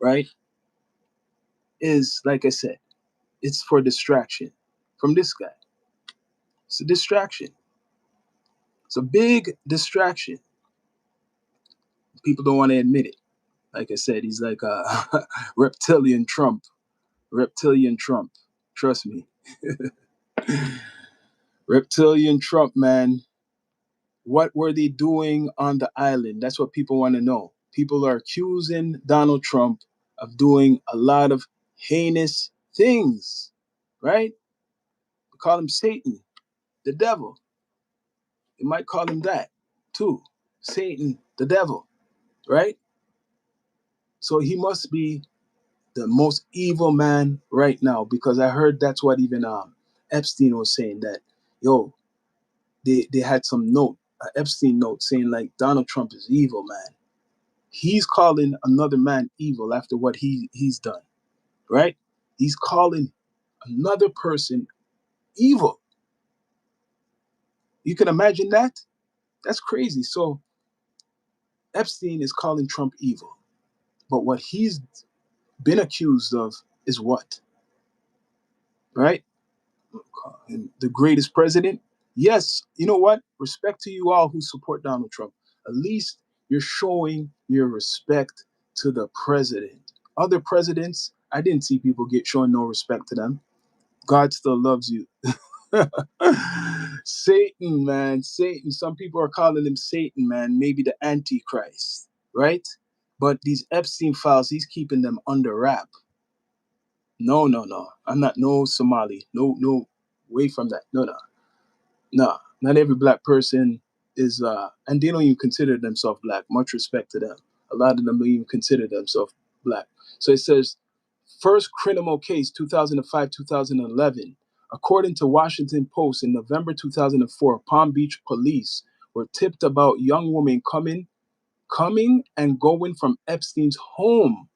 right, is, like I said, it's for distraction from this guy. It's a distraction. It's a big distraction. People don't want to admit it. Like I said, he's like a reptilian Trump. Reptilian Trump. Trust me. Reptilian Trump, man. What were they doing on the island? That's what people want to know. People are accusing Donald Trump of doing a lot of heinous things, right? They call him Satan, the devil. They might call him that too. Satan, the devil, right? So he must be the most evil man right now, because I heard that's what even Epstein was saying, that, yo, they had some note, Epstein note saying like Donald Trump is evil, man. He's calling another man evil after what he's done, right? He's calling another person evil. You can imagine that? That's crazy. So Epstein is calling Trump evil. But what he's been accused of is what? Right? The greatest president? Yes. You know what? Respect to you all who support Donald Trump. At least you're showing your respect to the president. Other presidents, I didn't see people showing no respect to them. God still loves you. Satan, man, Satan. Some people are calling him Satan, man. Maybe the Antichrist, right? But these Epstein files, he's keeping them under wrap. No, no, no. I'm not no Somali. No, no, way from that. No, no, no. Not every black person is, and they don't even consider themselves black. Much respect to them. A lot of them don't even consider themselves black. So it says, first criminal case, 2005, 2011. According to Washington Post, in November 2004, Palm Beach police were tipped about young women coming and going from Epstein's home.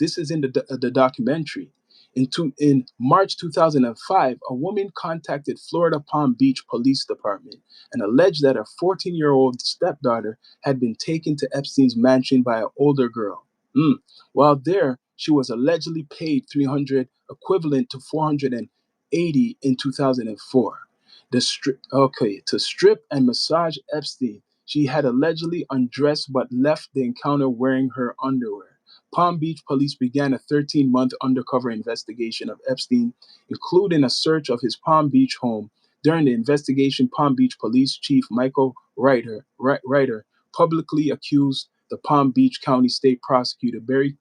This is in the documentary. In March 2005, a woman contacted Florida Palm Beach Police Department and alleged that her 14-year-old stepdaughter had been taken to Epstein's mansion by an older girl. While there, she was allegedly paid $300, equivalent to $480 in 2004. To strip and massage Epstein, she had allegedly undressed but left the encounter wearing her underwear. Palm Beach police began a 13-month undercover investigation of Epstein, including a search of his Palm Beach home. During the investigation, Palm Beach Police Chief Michael Ryder publicly accused the Palm Beach County State Prosecutor Barry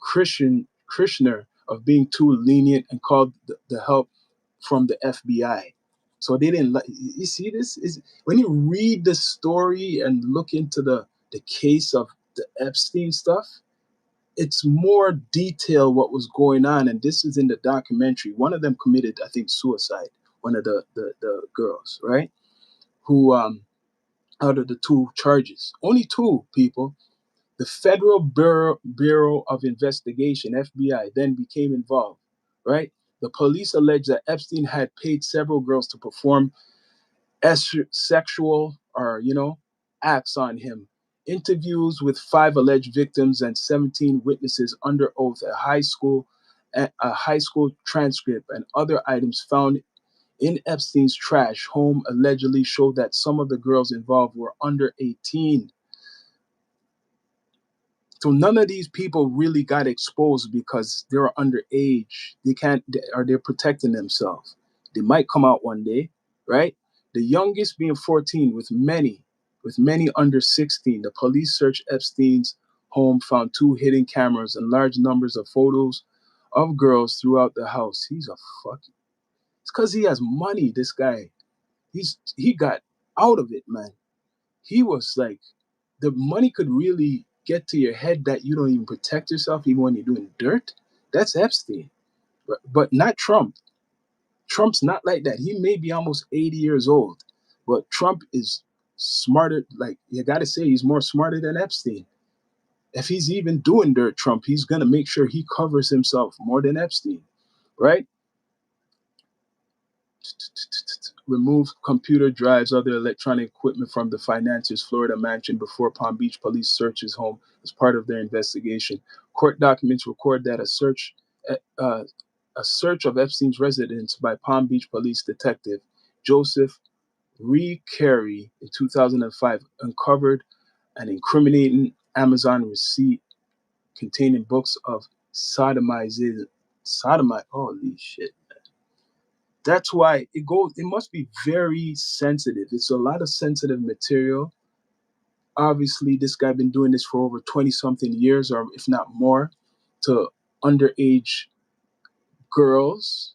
Krishner of being too lenient and called the help from the FBI. So they didn't like. You see, this is when you read the story and look into the case of the Epstein stuff. It's more detailed what was going on, and this is in the documentary. One of them committed, I think, suicide. One of the girls, right? Who out of the 2 charges, only 2 people. The Federal Bureau of Investigation, FBI, then became involved, right? The police alleged that Epstein had paid several girls to perform sexual or, acts on him. Interviews with 5 alleged victims and 17 witnesses under oath, a high school transcript, and other items found in Epstein's trash home allegedly showed that some of the girls involved were under 18. So none of these people really got exposed because they were underage. They can't, or they're protecting themselves. They might come out one day, right? The youngest being 14, with many under 16. The police searched Epstein's home, found 2 hidden cameras and large numbers of photos of girls throughout the house. He's a fucking. It's because he has money. This guy, he got out of it, man. He was like, the money could really get to your head that you don't even protect yourself even when you're doing dirt. That's Epstein, but not Trump. Trump's not like that. He may be almost 80 years old, but Trump is smarter. Like, you got to say, he's more smarter than Epstein. If he's even doing dirt, Trump, he's going to make sure he covers himself more than Epstein, right? Remove computer drives, other electronic equipment from the financier's Florida mansion before Palm Beach police search his home as part of their investigation. Court documents record that uh, a search of Epstein's residence by Palm Beach police detective Joseph Carey in 2005 uncovered an incriminating Amazon receipt containing books of sodomite. Holy shit. That's why it must be very sensitive. It's a lot of sensitive material. Obviously, this guy been doing this for over 20 something years, or if not more, to underage girls.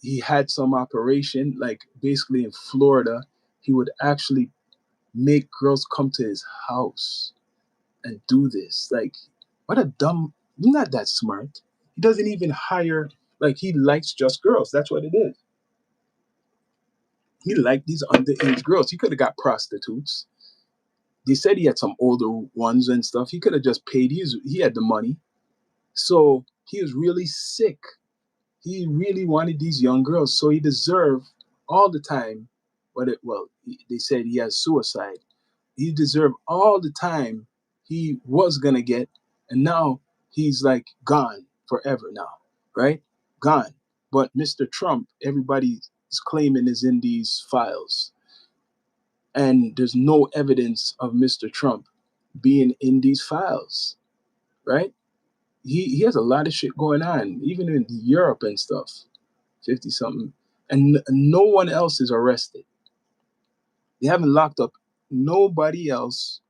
He had some operation, like basically in Florida, he would actually make girls come to his house and do this. Like, what a dumb, he's not that smart. He doesn't even hire, like, he likes just girls. That's what it is. He liked these underage girls. He could have got prostitutes. They said he had some older ones and stuff. He could have just paid. He had the money. So he was really sick. He really wanted these young girls. So he deserved all the time. They said he has suicide. He deserved all the time he was going to get. And now he's like gone forever now, right? Gone. But Mr. Trump, everybody is claiming is in these files. And there's no evidence of Mr. Trump being in these files, right? He has a lot of shit going on, even in Europe and stuff, 50 something. And no one else is arrested. They haven't locked up nobody else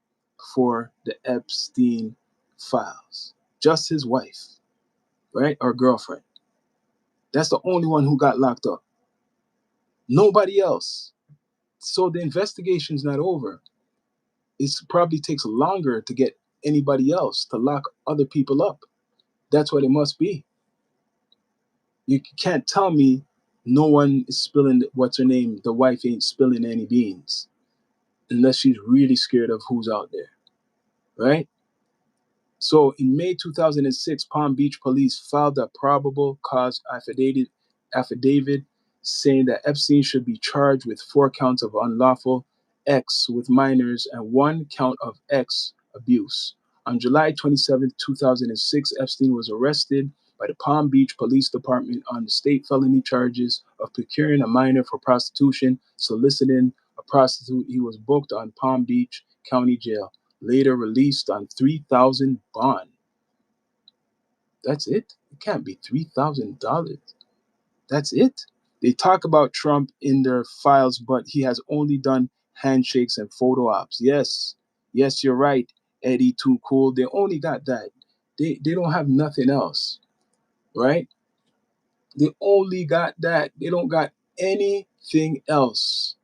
for the Epstein files, just his wife, right? Or girlfriend. That's the only one who got locked up. Nobody else. So the investigation's not over. It probably takes longer to get anybody else to lock other people up. That's what it must be. You can't tell me no one is spilling, what's her name, the wife ain't spilling any beans unless she's really scared of who's out there, right? So in May 2006, Palm Beach police filed a probable cause affidavit saying that Epstein should be charged with 4 counts of unlawful X with minors and 1 count of X abuse. On July 27, 2006, Epstein was arrested by the Palm Beach Police Department on the state felony charges of procuring a minor for prostitution, soliciting a prostitute. He was booked on Palm Beach County Jail, later released on $3,000 bond. That's it? It can't be $3,000. That's it? They talk about Trump in their files, but he has only done handshakes and photo ops. Yes, you're right, Eddie Too Cool. They only got that. They don't have nothing else, right? They only got that. They don't got anything else.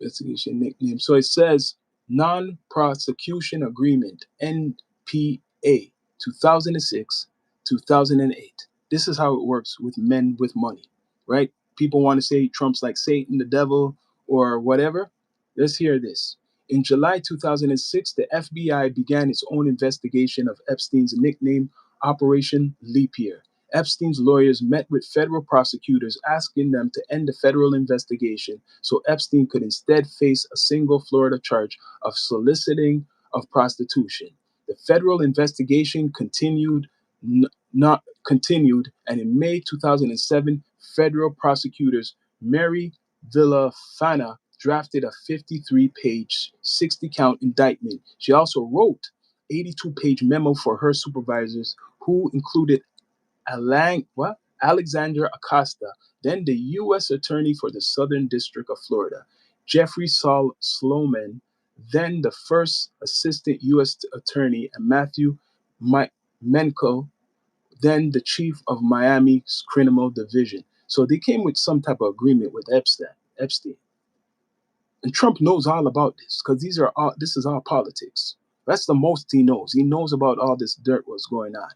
Investigation nickname. So it says non-prosecution agreement, NPA, 2006, 2008. This is how it works with men with money, right? People want to say Trump's like Satan, the devil, or whatever. Let's hear this. In July 2006, the FBI began its own investigation of Epstein's nickname, Operation Leap Year. Epstein's lawyers met with federal prosecutors asking them to end the federal investigation so Epstein could instead face a single Florida charge of soliciting of prostitution. The federal investigation and in May 2007, federal prosecutors Mary Villafana drafted a 53-page, 60-count indictment. She also wrote 82-page memo for her supervisors, who included Alexandra Acosta, then the U.S. Attorney for the Southern District of Florida, Jeffrey Sloman, then the first Assistant U.S. Attorney, and Matthew Menko, then the Chief of Miami's Criminal Division. So they came with some type of agreement with Epstein. And Trump knows all about this because this is all politics. That's the most he knows. He knows about all this dirt what's going on.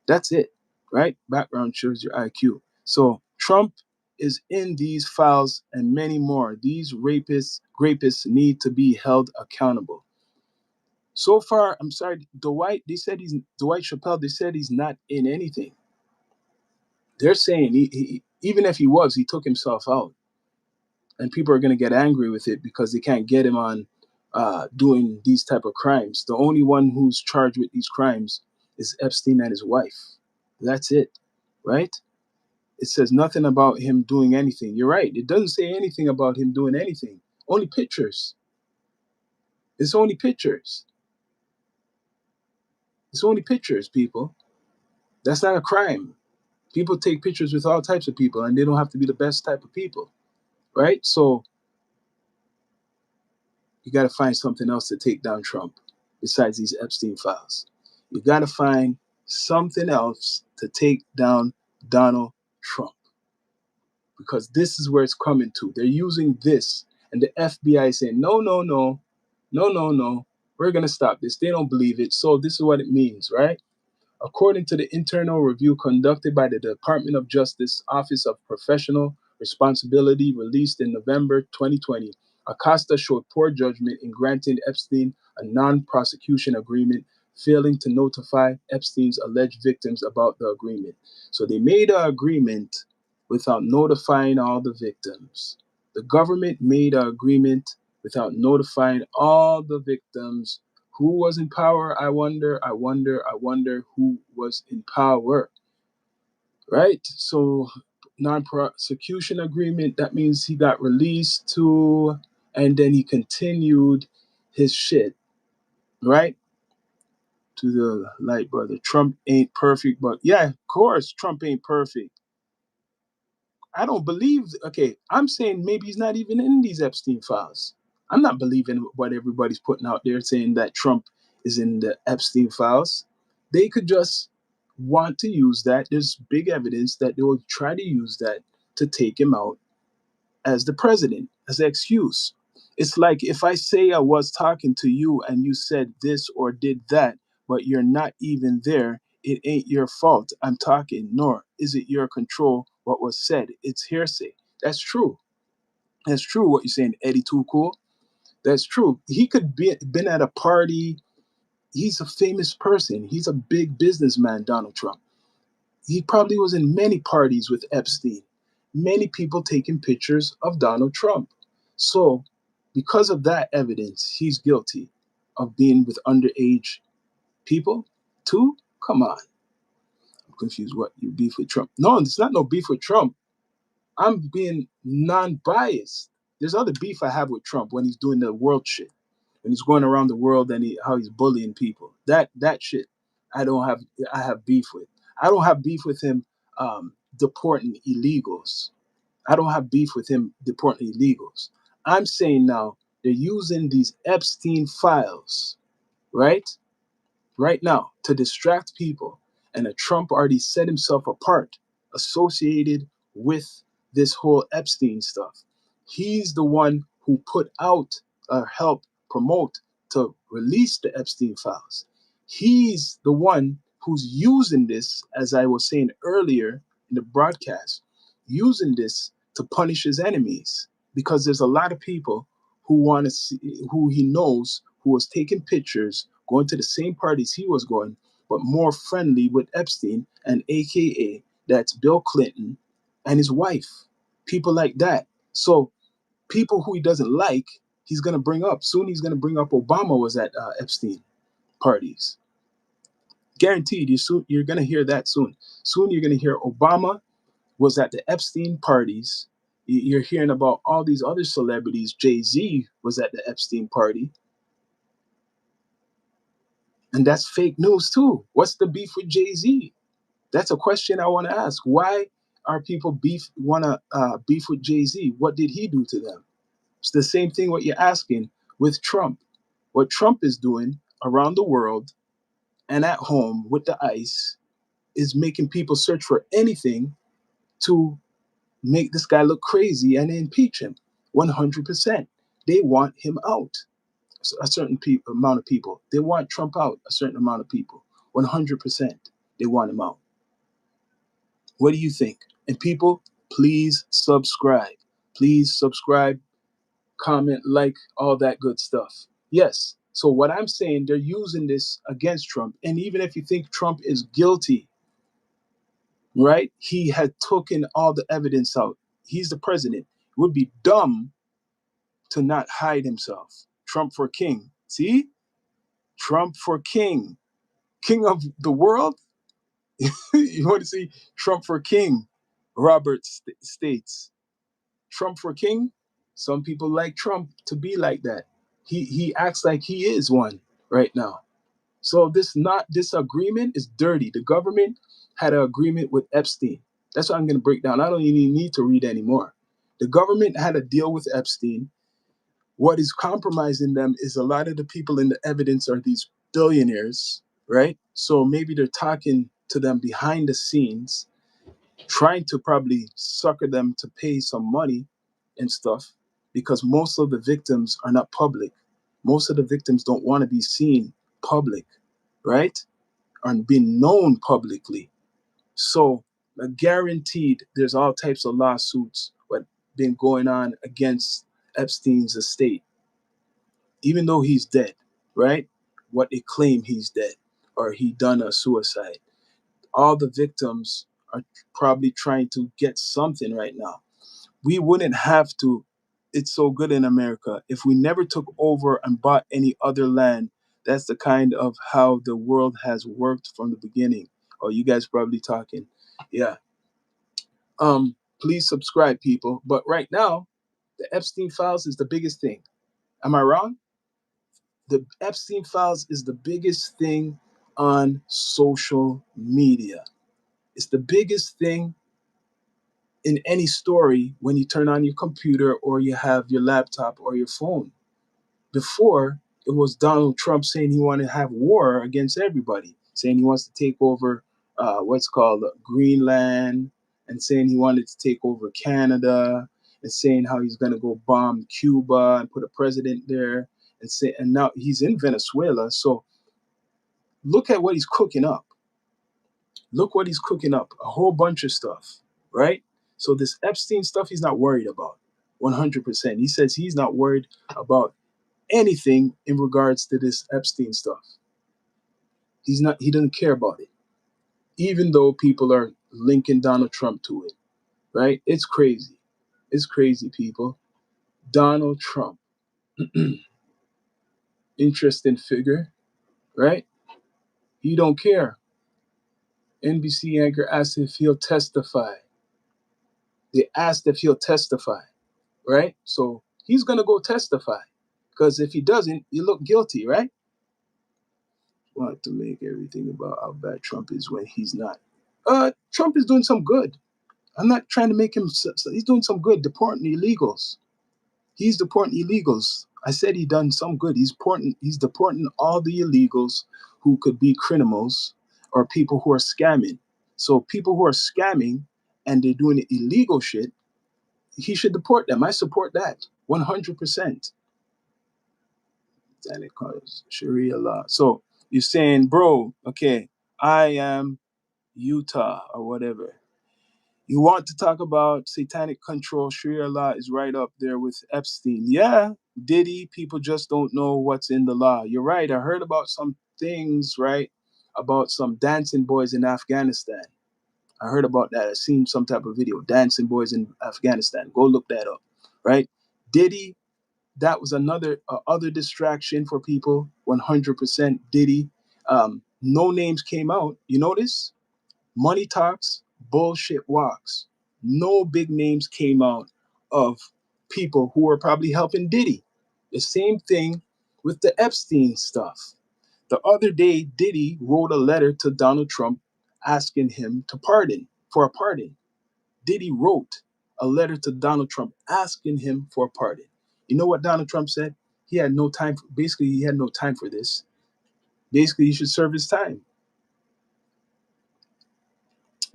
That's it, right? Background shows your IQ. So Trump is in these files and many more. These rapists need to be held accountable. So far, I'm sorry, Dwight Chappelle, they said he's not in anything. They're saying even if he was, he took himself out. And people are going to get angry with it because they can't get him on doing these type of crimes. The only one who's charged with these crimes is Epstein and his wife. That's it, right? It says nothing about him doing anything. You're right. It doesn't say anything about him doing anything. Only pictures. It's only pictures. It's only pictures, people. That's not a crime. People take pictures with all types of people, and they don't have to be the best type of people, right? So you got to find something else to take down Trump besides these Epstein files. You got to find something else to take down Donald Trump, because this is where it's coming to. They're using this, and the FBI is saying, no, no, no, no, no, no. We're going to stop this. They don't believe it. So this is what it means, right? According to the internal review conducted by the Department of Justice Office of Professional Responsibility, released in November 2020, Acosta showed poor judgment in granting Epstein a non-prosecution agreement, failing to notify Epstein's alleged victims about the agreement. So they made an agreement without notifying all the victims. The government made an agreement without notifying all the victims. Who was in power? I wonder who was in power, right? So non-prosecution agreement, that means he got released to, and then he continued his shit, right? To the light brother. Trump ain't perfect, but yeah, of course, Trump ain't perfect. I don't believe, okay, I'm saying maybe he's not even in these Epstein files. I'm not believing what everybody's putting out there saying that Trump is in the Epstein files. They could just want to use that. There's big evidence that they will try to use that to take him out as the president, as an excuse. It's like if I say I was talking to you and you said this or did that, but you're not even there, it ain't your fault I'm talking, nor is it your control what was said. It's hearsay. That's true. That's true what you're saying, Eddie Too Cool. That's true. He could be been at a party. He's a famous person. He's a big businessman, Donald Trump. He probably was in many parties with Epstein. Many people taking pictures of Donald Trump. So, because of that evidence, he's guilty of being with underage people. Too? Come on. I'm confused. What? You beef with Trump? No, it's not no beef with Trump. I'm being non-biased. There's other beef I have with Trump when he's doing the world shit, when he's going around the world and how he's bullying people. That shit, I don't have. I have beef with. I don't have beef with him deporting illegals. I don't have beef with him deporting illegals. I'm saying now they're using these Epstein files, right? Right now to distract people. And Trump already set himself apart, associated with this whole Epstein stuff. He's the one who put out or helped promote to release the Epstein files. He's the one who's using this, as I was saying earlier in the broadcast, using this to punish his enemies, because there's a lot of people who want to see, who he knows, who was taking pictures, going to the same parties he was going, but more friendly with Epstein, and AKA that's Bill Clinton and his wife, people like that. So people who he doesn't like, he's going to bring up. Soon he's going to bring up Obama was at Epstein parties. Guaranteed, you're going to hear that soon. Soon you're going to hear Obama was at the Epstein parties. You're hearing about all these other celebrities. Jay-Z was at the Epstein party. And that's fake news too. What's the beef with Jay-Z? That's a question I want to ask. Why are people beef with Jay-Z? What did he do to them? It's the same thing what you're asking with Trump. What Trump is doing around the world and at home with the ICE is making people search for anything to make this guy look crazy and impeach him. 100%. They want him out. A certain amount of people. They want Trump out. A certain amount of people. 100%. They want him out. What do you think? And people, please subscribe. Please subscribe, comment, like, all that good stuff. Yes. So what I'm saying, they're using this against Trump. And even if you think Trump is guilty, right? He had taken all the evidence out. He's the president. It would be dumb to not hide himself. Trump for king. See? Trump for king. King of the world? You want to see Trump for king? Robert states. Trump for king? Some people like Trump to be like that. He acts like he is one right now. So this agreement is dirty. The government had an agreement with Epstein. That's what I'm going to break down. I don't even need to read anymore. The government had a deal with Epstein. What is compromising them is a lot of the people in the evidence are these billionaires, right? So maybe they're talking to them behind the scenes, trying to probably sucker them to pay some money and stuff, because most of the victims are not public. Most of the victims don't want to be seen public, right? Are being known publicly. So guaranteed there's all types of lawsuits what been going on against Epstein's estate, even though he's dead, right? What they claim he's dead or he done a suicide. All the victims are probably trying to get something right now. We wouldn't have to. It's so good in America. If we never took over and bought any other land, that's the kind of how the world has worked from the beginning. Oh, you guys probably talking. Yeah. Please subscribe, people. But right now, the Epstein files is the biggest thing. Am I wrong? The Epstein files is the biggest thing on social media. It's the biggest thing in any story when you turn on your computer or you have your laptop or your phone. Before, it was Donald Trump saying he wanted to have war against everybody, saying he wants to take over what's called Greenland, and saying he wanted to take over Canada, and saying how he's going to go bomb Cuba and put a president there, and now he's in Venezuela. So look at what he's cooking up. Look what he's cooking up. A whole bunch of stuff, right? So this Epstein stuff, he's not worried about. 100%. He says he's not worried about anything in regards to this Epstein stuff. He doesn't care about it. Even though people are linking Donald Trump to it, right? It's crazy. It's crazy, people. Donald Trump. Interesting figure, right? He don't care. NBC anchor asked if he'll testify. They asked if he'll testify, right? So he's going to go testify, because if he doesn't, you look guilty, right? Want to make everything about how bad Trump is when he's not. Trump is doing some good. I'm not trying to make him. He's doing some good, deporting illegals. He's deporting illegals. I said he done some good. He's deporting all the illegals who could be criminals or people who are scamming. So people who are scamming and they're doing illegal shit, he should deport them. I support that 100%. And it calls Sharia law. So you're saying, bro, okay, I am Utah or whatever. You want to talk about satanic control? Sharia law is right up there with Epstein. Yeah, Diddy, people just don't know what's in the law. You're right. I heard about some things, right? About some dancing boys in Afghanistan. I heard about that. I seen some type of video, dancing boys in Afghanistan. Go look that up, right? Diddy, that was another other distraction for people. 100% Diddy. No names came out. You notice? Money talks, bullshit walks. No big names came out of people who were probably helping Diddy. The same thing with the Epstein stuff. The other day, Diddy wrote a letter to Donald Trump asking him to pardon, for a pardon. Diddy wrote a letter to Donald Trump asking him for a pardon. You know what Donald Trump said? He had no time. Basically, he had no time for this. Basically, he should serve his time.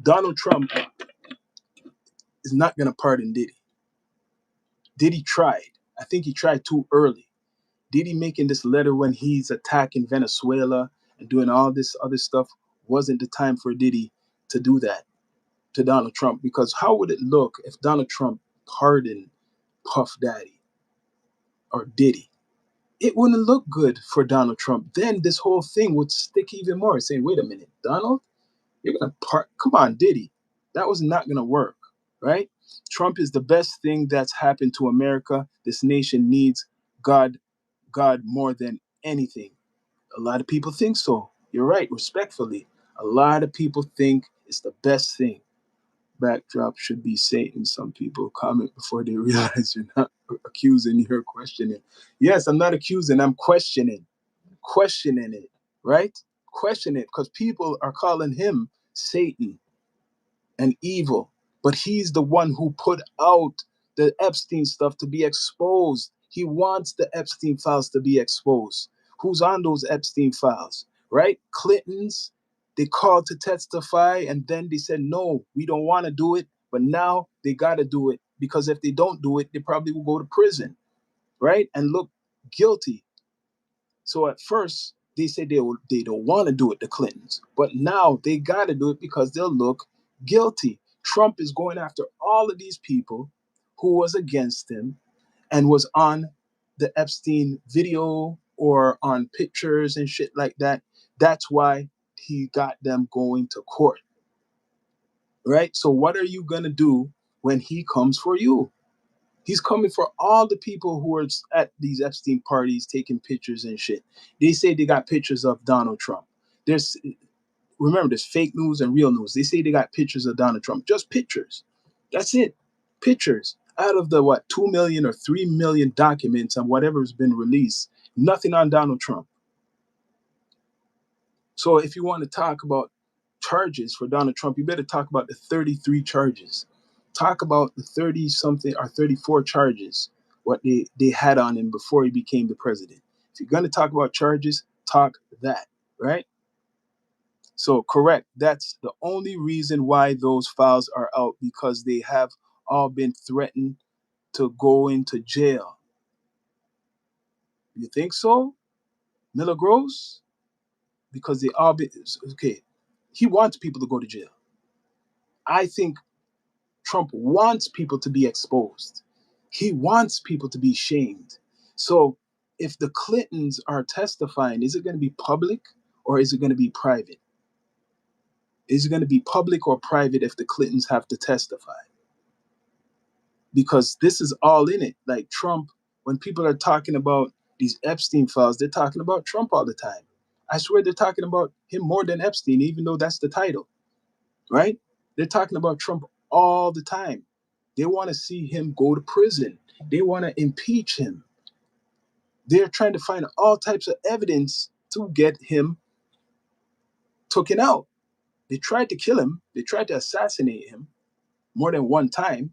Donald Trump is not going to pardon Diddy. Diddy tried. I think he tried too early. Diddy making this letter when he's attacking Venezuela and doing all this other stuff wasn't the time for Diddy to do that to Donald Trump, because how would it look if Donald Trump pardoned Puff Daddy or Diddy? It wouldn't look good for Donald Trump. Then this whole thing would stick even more, saying, wait a minute, Donald, you're going to come on, Diddy. That was not going to work, right? Trump is the best thing that's happened to America. This nation needs God, God more than anything. A lot of people think so. You're right, respectfully. A lot of people think it's the best thing. Backdrop should be Satan. Some people comment before they realize you're not accusing, you're questioning. Yes, I'm not accusing, I'm questioning. Questioning it, right? Question it, because people are calling him Satan and evil. But he's the one who put out the Epstein stuff to be exposed. He wants the Epstein files to be exposed. Who's on those Epstein files, right? Clintons, they called to testify and then they said, no, we don't want to do it. But now they got to do it, because if they don't do it, they probably will go to prison, right? And look guilty. So at first, they said they don't want to do it, the Clintons. But now they got to do it because they'll look guilty. Trump is going after all of these people who was against him and was on the Epstein video or on pictures and shit like that. That's why he got them going to court, right? So what are you going to do when he comes for you? He's coming for all the people who are at these Epstein parties taking pictures and shit. They say they got pictures of Donald Trump. There's Remember, there's fake news and real news. They say they got pictures of Donald Trump. Just pictures. That's it. Pictures. Out of the 2 million or 3 million documents and whatever's been released, nothing on Donald Trump. So if you want to talk about charges for Donald Trump, you better talk about the 33 charges. Talk about the 30 something or 34 charges, what they had on him before he became the president. If you're going to talk about charges, talk that, right? So correct. That's the only reason why those files are out, because they have all been threatened to go into jail. You think so, Miller Gross? Because they all been okay. He wants people to go to jail. I think Trump wants people to be exposed. He wants people to be shamed. So if the Clintons are testifying, is it going to be public or is it going to be private? Is it going to be public or private if the Clintons have to testify? Because this is all in it. Like Trump, when people are talking about these Epstein files, they're talking about Trump all the time. I swear they're talking about him more than Epstein, even though that's the title, right? They're talking about Trump all the time. They want to see him go to prison. They want to impeach him. They're trying to find all types of evidence to get him taken out. They tried to kill him. They tried to assassinate him more than one time,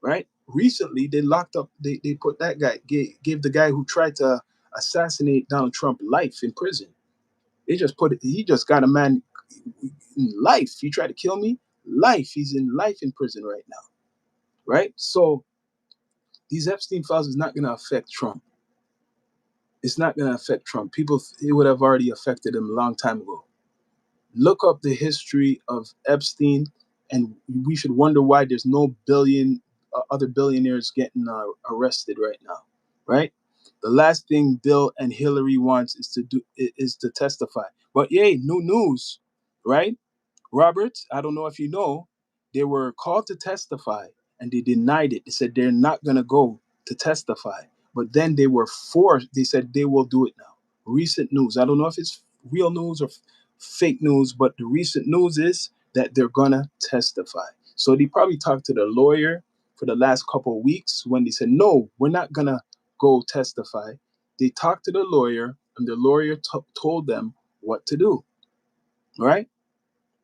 right? Recently, they locked up, they put that guy, gave the guy who tried to assassinate Donald Trump life in prison. He just got a man in life. He tried to kill me, life. He's in life in prison right now, right? So these Epstein files is not going to affect Trump. It's not going to affect Trump. It would have already affected him a long time ago. Look up the history of Epstein, and we should wonder why there's no other billionaires getting arrested right now, right? The last thing Bill and Hillary wants is to testify. But yay, new news, right? Robert, I don't know if you know, they were called to testify and they denied it. They said they're not going to go to testify. But then they were forced. They said they will do it now. Recent news. I don't know if it's real news or fake news, but the recent news is that they're going to testify. So they probably talked to the lawyer for the last couple of weeks when they said, no, we're not going to go testify. They talked to the lawyer and the lawyer told them what to do, right?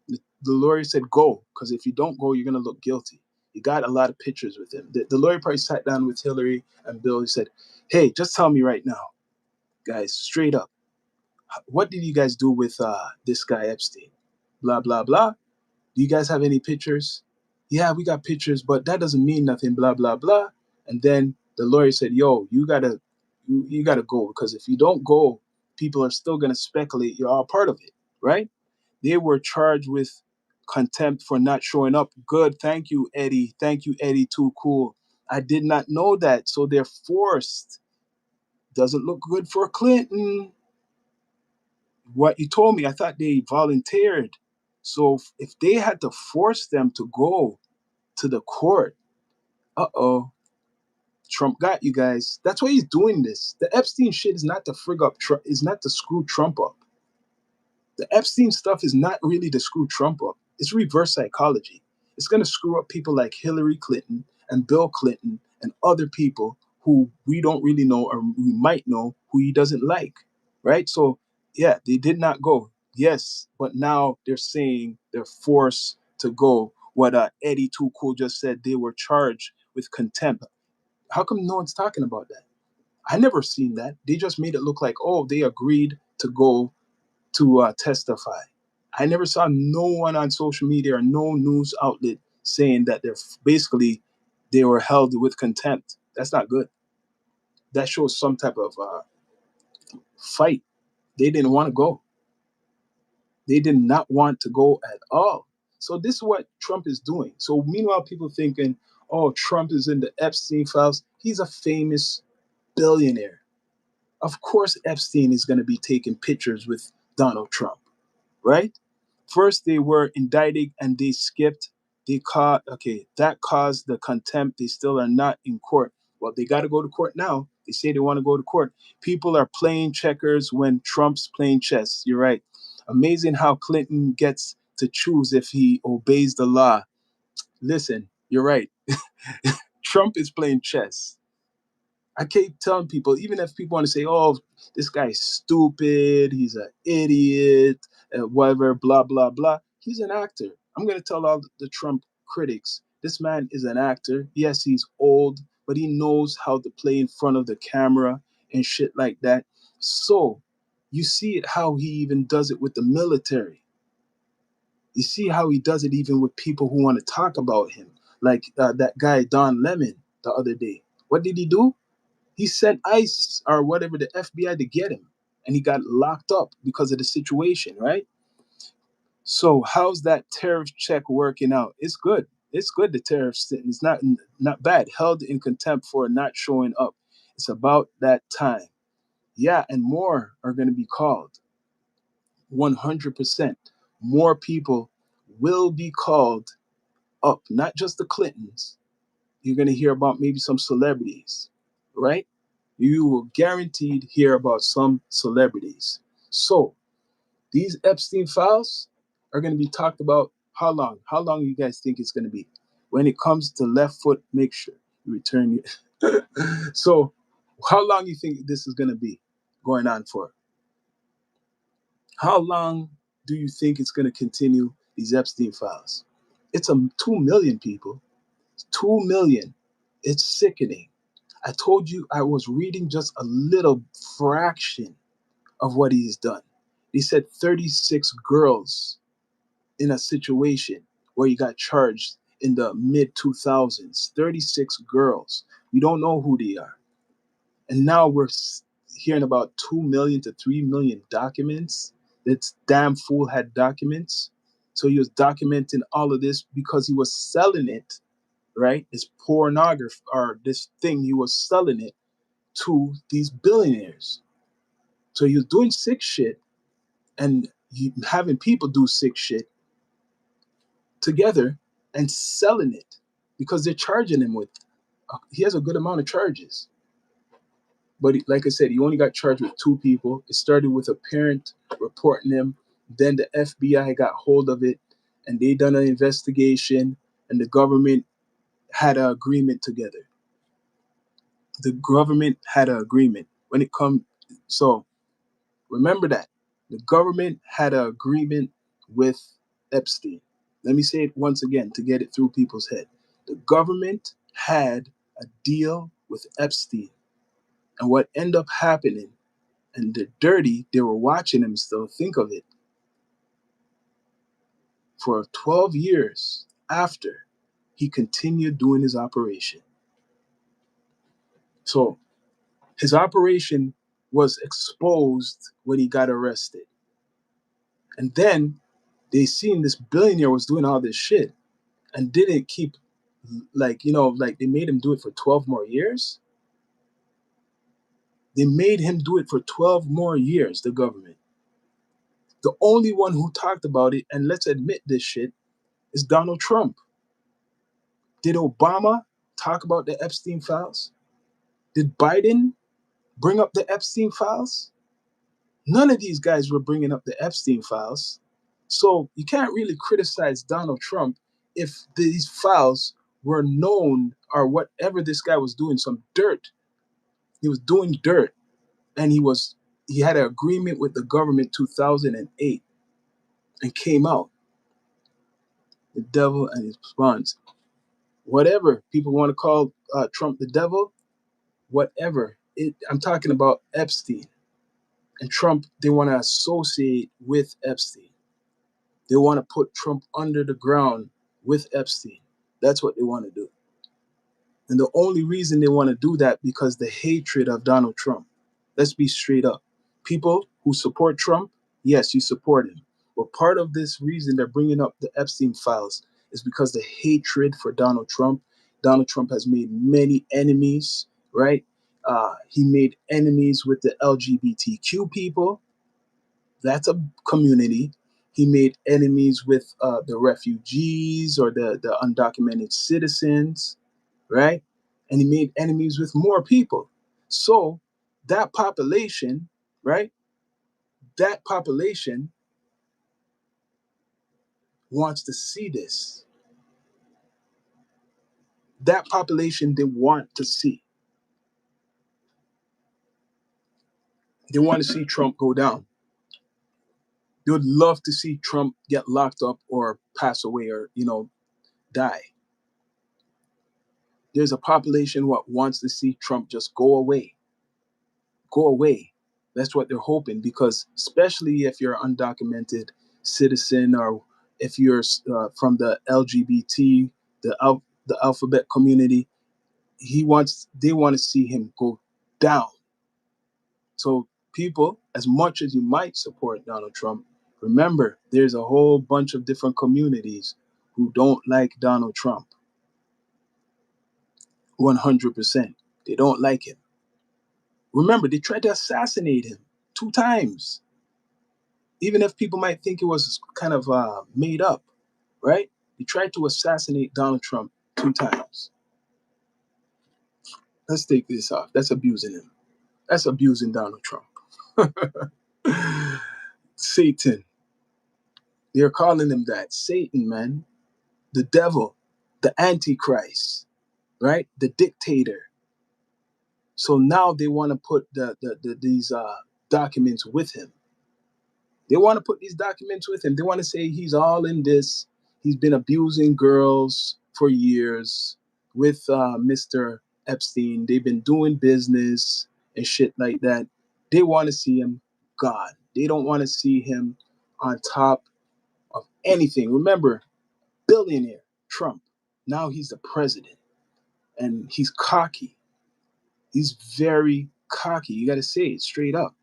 The lawyer said, go, because if you don't go, you're going to look guilty. He got a lot of pictures with him. The lawyer probably sat down with Hillary and Bill. He said, hey, just tell me right now, guys, straight up, what did you guys do with this guy Epstein? Blah, blah, blah. Do you guys have any pictures? Yeah, we got pictures, but that doesn't mean nothing, blah, blah, blah. And then the lawyer said, yo, you gotta go, because if you don't go, people are still gonna speculate you're all part of it, right? They were charged with contempt for not showing up. Good. Thank you, Eddie. Thank you, Eddie. Too cool. I did not know that. So they're forced. Doesn't look good for Clinton. What you told me, I thought they volunteered. So if they had to force them to go to the court, uh-oh, Trump got you guys. That's why he's doing this. The Epstein shit is not to frig up, is not to screw Trump up. The Epstein stuff is not really to screw Trump up. It's reverse psychology. It's going to screw up people like Hillary Clinton and Bill Clinton and other people who we don't really know, or we might know, who he doesn't like, right? So, yeah, they did not go. Yes, but now they're saying they're forced to go. What Eddie Too Cool just said, they were charged with contempt. How come no one's talking about that? I never seen that. They just made it look like, oh, they agreed to go to testify. I never saw no one on social media or no news outlet saying that they were held with contempt. That's not good. That shows some type of fight. They didn't want to go. They did not want to go at all. So this is what Trump is doing. So meanwhile, people thinking, oh, Trump is in the Epstein files. He's a famous billionaire. Of course, Epstein is going to be taking pictures with Donald Trump, right? First, they were indicted and they skipped. That caused the contempt. They still are not in court. Well, they got to go to court now. They say they want to go to court. People are playing checkers when Trump's playing chess. You're right. Amazing how Clinton gets to choose if he obeys the law. Listen, you're right. Trump is playing chess. I keep telling people, even if people want to say, oh, this guy's stupid, he's an idiot, whatever, blah, blah, blah. He's an actor. I'm going to tell all the Trump critics, this man is an actor. Yes, he's old, but he knows how to play in front of the camera and shit like that. So you see it how he even does it with the military. You see how he does it even with people who want to talk about him, like that guy, Don Lemon, the other day. What did he do? He sent ICE or whatever, the FBI, to get him, and he got locked up because of the situation, right? So how's that tariff check working out? It's good. It's good. The tariff sitting. It's not bad. Held in contempt for not showing up. It's about that time. Yeah, and more are going to be called. 100%. More people will be called up. Not just the Clintons. You're going to hear about maybe some celebrities, right? You will guaranteed hear about some celebrities. So these Epstein files are going to be talked about how long? How long you guys think it's going to be? When it comes to left foot, make sure you return your. So how long you think this is going to be going on for? How long do you think it's going to continue these Epstein files? It's 2 million people. 2 million. It's sickening. I told you I was reading just a little fraction of what he's done. He said 36 girls in a situation where he got charged in the mid 2000s. 36 girls. We don't know who they are. And now we're hearing about 2 million to 3 million documents. This damn fool had documents. So he was documenting all of this because he was selling it, right? This pornography, or this thing, he was selling it to these billionaires. So he was doing sick shit and having people do sick shit together and selling it because they're charging him with. He has a good amount of charges. But like I said, he only got charged with 2 people. It started with a parent reporting him. Then the FBI got hold of it and they done an investigation and the government had an agreement together. The government had an agreement when it come. So Remember that. The government had an agreement with Epstein. Let me say it once again to get it through people's head. The government had a deal with Epstein. And what ended up happening, and the dirty, they were watching him still, think of it, for 12 years after he continued doing his operation. So his operation was exposed when he got arrested. And then they seen this billionaire was doing all this shit and didn't keep, like, like they made him do it for 12 more years. They made him do it for 12 more years, the government. The only one who talked about it, and let's admit this shit, is Donald Trump. Did Obama talk about the Epstein files? Did Biden bring up the Epstein files? None of these guys were bringing up the Epstein files. So you can't really criticize Donald Trump if these files were known, or whatever this guy was doing, some dirt. He was doing dirt, and he had an agreement with the government 2008 and came out. The devil and his response. Whatever people want to call Trump the devil, whatever. I'm talking about Epstein. And Trump, they want to associate with Epstein. They want to put Trump under the ground with Epstein. That's what they want to do. And the only reason they want to do that because the hatred of Donald Trump. Let's be straight up. People who support Trump, yes, you support him. But part of this reason they're bringing up the Epstein files is because the hatred for Donald Trump. Donald Trump has made many enemies, right? He made enemies with the LGBTQ people. That's a community. He made enemies with the refugees or the undocumented citizens, right? And he made enemies with more people. So that population, right? That population wants to see this. That population they want to see. They want to see Trump go down. They would love to see Trump get locked up or pass away or, die. There's a population what wants to see Trump just go away. Go away. That's what they're hoping, because especially if you're an undocumented citizen, or if you're from the LGBT, the alphabet community, they want to see him go down. So people, as much as you might support Donald Trump, remember there's a whole bunch of different communities who don't like Donald Trump. 100%. They don't like him. Remember, they tried to assassinate him 2 times. Even if people might think it was kind of made up, right? They tried to assassinate Donald Trump 2 times. Let's take this off. That's abusing him. That's abusing Donald Trump. Satan. They're calling him that. Satan, man. The devil. The Antichrist. Right? The dictator. So now they want to put these documents with him. They want to put these documents with him. They want to say he's all in this. He's been abusing girls for years with Mr. Epstein. They've been doing business and shit like that. They want to see him gone. They don't want to see him on top of anything. Remember, billionaire Trump. Now he's the president, and he's cocky. He's very cocky. You got to say it straight up.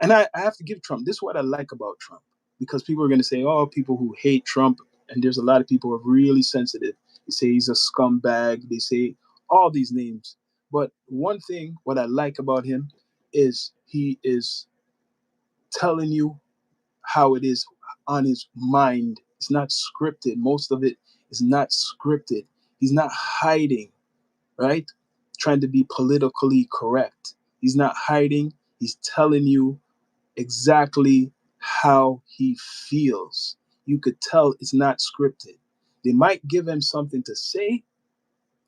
And I have to give Trump, this is what I like about Trump, because people are going to say, oh, people who hate Trump, and there's a lot of people who are really sensitive. They say he's a scumbag. They say all these names. But one thing, what I like about him is he is telling you how it is on his mind. It's not scripted. Most of it is not scripted. He's not hiding, right? Trying to be politically correct. He's not hiding. He's telling you exactly how he feels. You could tell it's not scripted. They might give him something to say,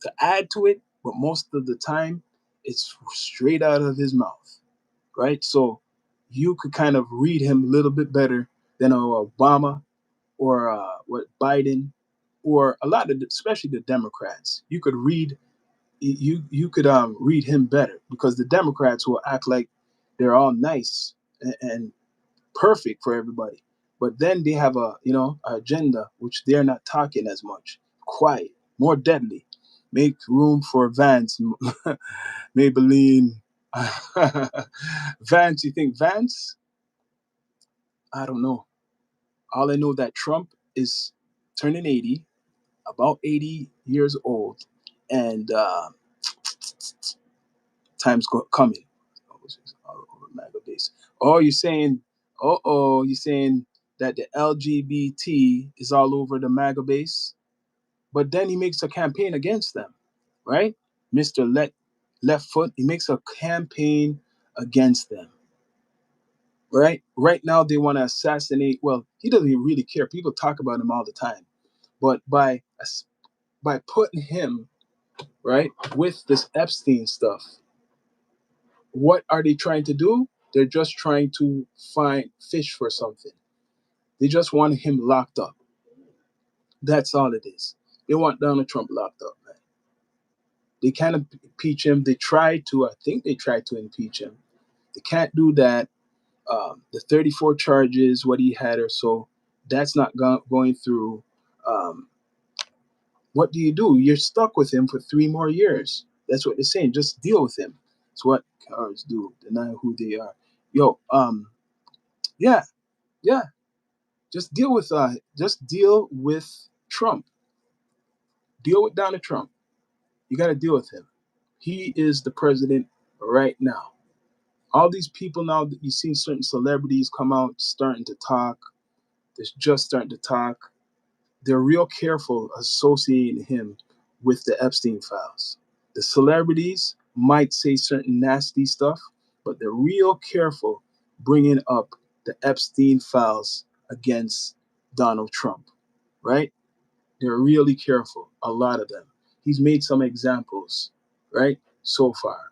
to add to it, but most of the time it's straight out of his mouth, right? So you could kind of read him a little bit better than Obama or what Biden or a lot of, especially the Democrats. You could read read him better because the Democrats will act like they're all nice and perfect for everybody, but then they have a agenda which they're not talking as much. Quiet, more deadly. Make room for Vance, Maybelline. Vance, you think Vance? I don't know. All I know that Trump is turning 80, about 80 years old, and coming. All over MAGA base. Oh, you're saying, you're saying that the LGBT is all over the MAGA base, but then he makes a campaign against them, right? Mr. Left Foot, he makes a campaign against them, right? Right now, they want to assassinate. Well, he doesn't even really care. People talk about him all the time, but by putting him right with this Epstein stuff, what are they trying to do? They're just trying to find fish for something. They just want him locked up. That's all it is. They want Donald Trump locked up, man. They can't impeach him. I think they tried to impeach him. They can't do that. The 34 charges, what he had or so, that's not going through. Um, what do? You're stuck with him for 3 more years. That's what they're saying. Just deal with him. It's what cowards do. Deny who they are. Yo, yeah, yeah. Just deal with Trump. Deal with Donald Trump. You got to deal with him. He is the president right now. All these people now that you've seen certain celebrities come out starting to talk. They're just starting to talk. They're real careful associating him with the Epstein files. The celebrities might say certain nasty stuff, but they're real careful bringing up the Epstein files against Donald Trump, right? They're really careful, a lot of them. He's made some examples, right, so far.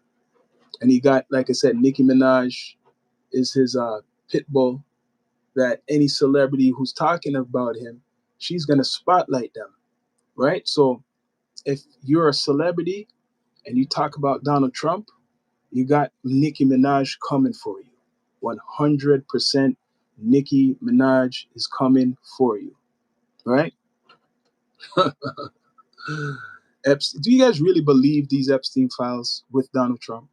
And he got, like I said, Nicki Minaj is his pit bull that any celebrity who's talking about him, she's going to spotlight them, right? So if you're a celebrity and you talk about Donald Trump, you got Nicki Minaj coming for you. 100% Nicki Minaj is coming for you, right? Do you guys really believe these Epstein files with Donald Trump?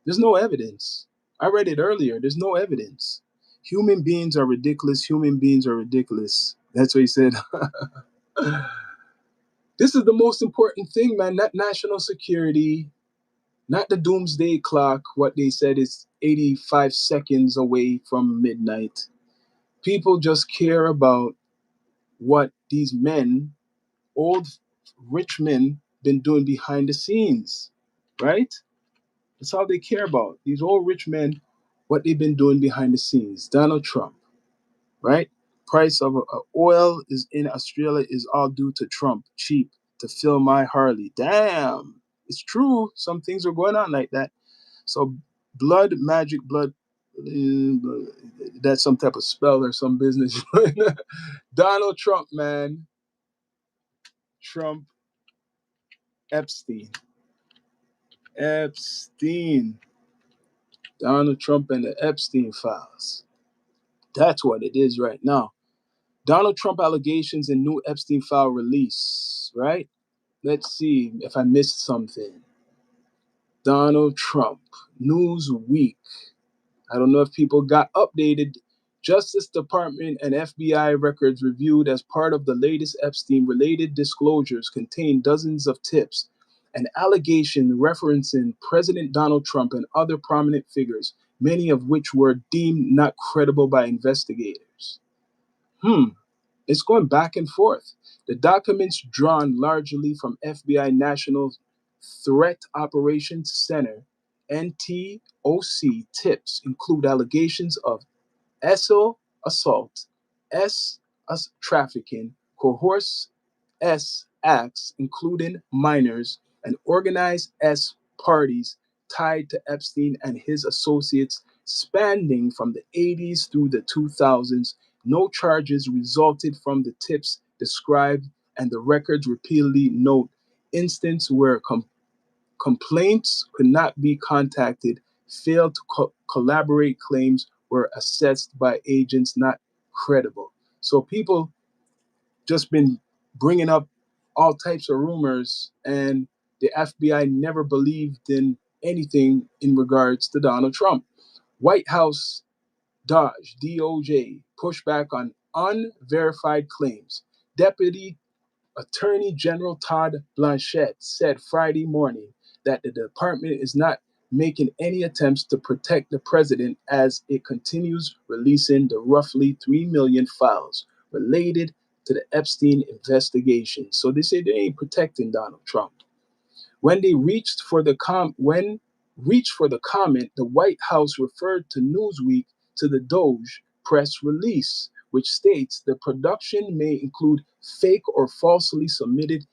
There's no evidence. I read it earlier. There's no evidence. Human beings are ridiculous. Human beings are ridiculous. That's what he said. This is the most important thing, man. Not national security, not the doomsday clock. What they said is 85 seconds away from midnight. People just care about what these men, old rich men, been doing behind the scenes, right? That's all they care about. These old rich men, what they've been doing behind the scenes. Donald Trump, right? Price of oil is in Australia is all due to Trump. Cheap to fill my Harley. Damn, it's true. Some things are going on like that. So magic blood. That's some type of spell or some business. Donald Trump, man. Trump, Epstein. Epstein. Donald Trump and the Epstein files. That's what it is right now. Donald Trump allegations and new Epstein file release, right? Let's see if I missed something. Donald Trump, Newsweek. I don't know if people got updated. Justice Department and FBI records reviewed as part of the latest Epstein-related disclosures contain dozens of tips and allegations referencing President Donald Trump and other prominent figures, many of which were deemed not credible by investigators. It's going back and forth. The documents drawn largely from FBI National Threat Operations Center NTOC tips include allegations of SO assault, trafficking, coerce acts, including minors, and organized parties tied to Epstein and his associates Spanning from the 80s through the 2000s, no charges resulted from the tips described, and the records repeatedly note instances where complaints could not be contacted, failed to collaborate, claims were assessed by agents not credible. So people just been bringing up all types of rumors, and the FBI never believed in anything in regards to Donald Trump. White House DOJ pushback on unverified claims. Deputy Attorney General Todd Blanchett said Friday morning that the department is not making any attempts to protect the president as it continues releasing the roughly 3 million files related to the Epstein investigation. So they say they ain't protecting Donald Trump. When they reached for the comment, the White House referred to Newsweek to the Doge press release, which states the production may include fake or falsely submitted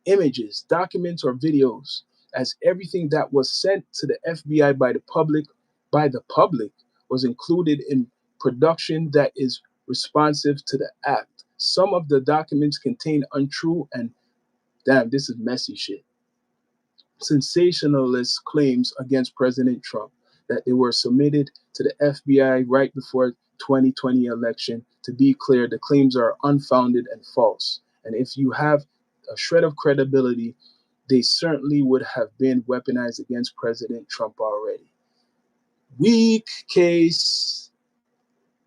images, documents, or videos, as everything that was sent to the FBI by the public was included in production that is responsive to the act. Some of the documents contain untrue and damn, this is messy shit sensationalist claims against President Trump that they were submitted to the FBI right before 2020 election. To be clear, the claims are unfounded and false. And if you have a shred of credibility, they certainly would have been weaponized against President Trump already. Weak case.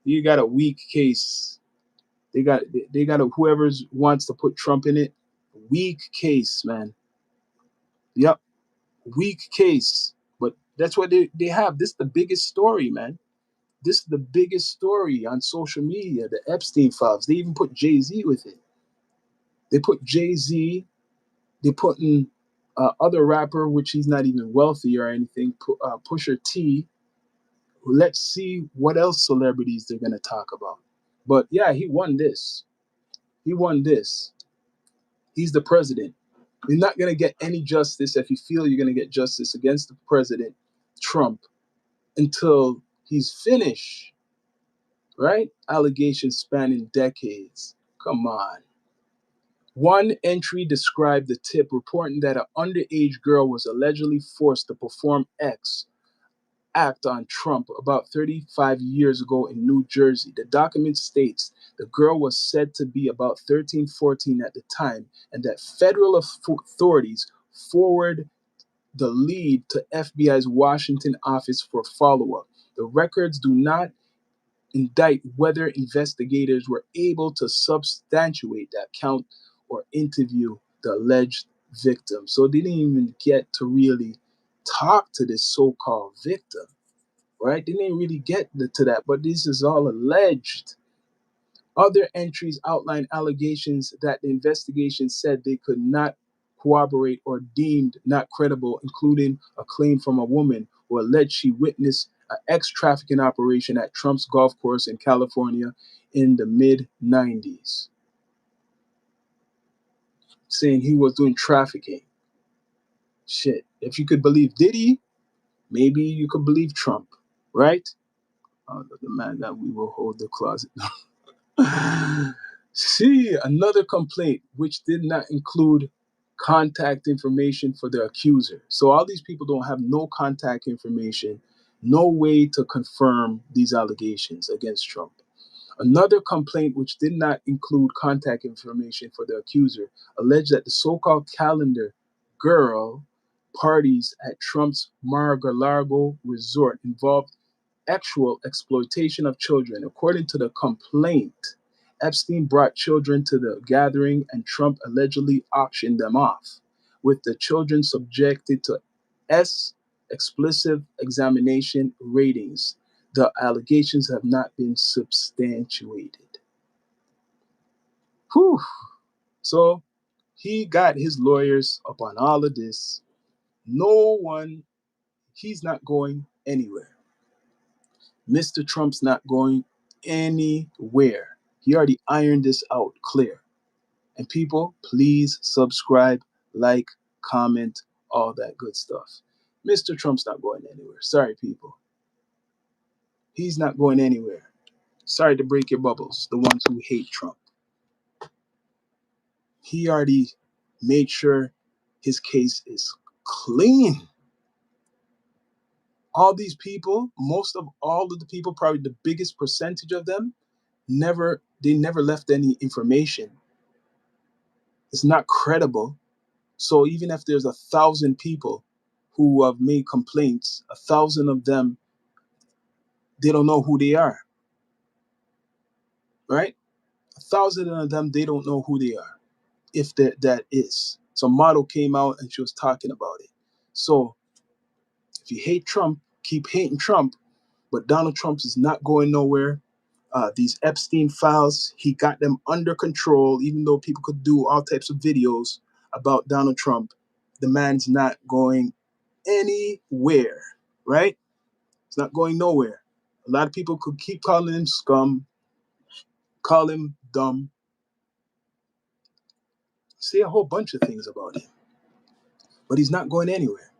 You got a weak case. They got whoever wants to put Trump in it. Weak case, man. Yep. Weak case, but that's what they have. This is the biggest story, man. This is the biggest story on social media, the Epstein files. They even put Jay-Z with it. They put Jay-Z, they put in other rapper, which he's not even wealthy or anything, Pusher T. Let's see what else celebrities they're going to talk about. But yeah, he won this. He won this. He's the president. You're not going to get any justice if you feel you're going to get justice against the president, Trump, until he's finished, right? Allegations spanning decades. Come on. One entry described the tip reporting that an underage girl was allegedly forced to perform X act on Trump about 35 years ago in New Jersey. The document states the girl was said to be about 13, 14 at the time, and that federal authorities forward the lead to FBI's Washington office for follow-up. The records do not indict whether investigators were able to substantiate that count or interview the alleged victim. So they didn't even get to really talk to this so-called victim, right? They didn't really get to that, but this is all alleged. Other entries outline allegations that the investigation said they could not corroborate or deemed not credible, including a claim from a woman who alleged she witnessed an ex-trafficking operation at Trump's golf course in California in the mid-90s, saying he was doing trafficking. Shit. If you could believe Diddy, maybe you could believe Trump, right? The man that we will hold the closet. See, another complaint which did not include contact information for the accuser. So all these people don't have no contact information, no way to confirm these allegations against Trump. Another complaint which did not include contact information for the accuser alleged that the so-called calendar girl parties at Trump's Mar-a-Lago resort involved actual exploitation of children. According to the complaint, Epstein brought children to the gathering and Trump allegedly auctioned them off, with the children subjected to explicit examination ratings. The allegations have not been substantiated. Whew. So he got his lawyers up on all of this. He's not going anywhere. Mr. Trump's not going anywhere. He already ironed this out clear. And people, please subscribe, like, comment, all that good stuff. Mr. Trump's not going anywhere. Sorry, people. He's not going anywhere. Sorry to break your bubbles, the ones who hate Trump. He already made sure his case is clean. All these people, most of all of the people, probably the biggest percentage of them, they never left any information. It's not credible. So even if there's 1,000 people who have made complaints, 1,000 of them, they don't know who they are, right? 1,000 of them, they don't know who they are, if that is. So model came out and she was talking about it. So if you hate Trump, keep hating Trump, but Donald Trump is not going nowhere. These Epstein files, he got them under control, even though people could do all types of videos about Donald Trump. The man's not going anywhere, right? It's not going nowhere. A lot of people could keep calling him scum, call him dumb, say a whole bunch of things about him, but he's not going anywhere.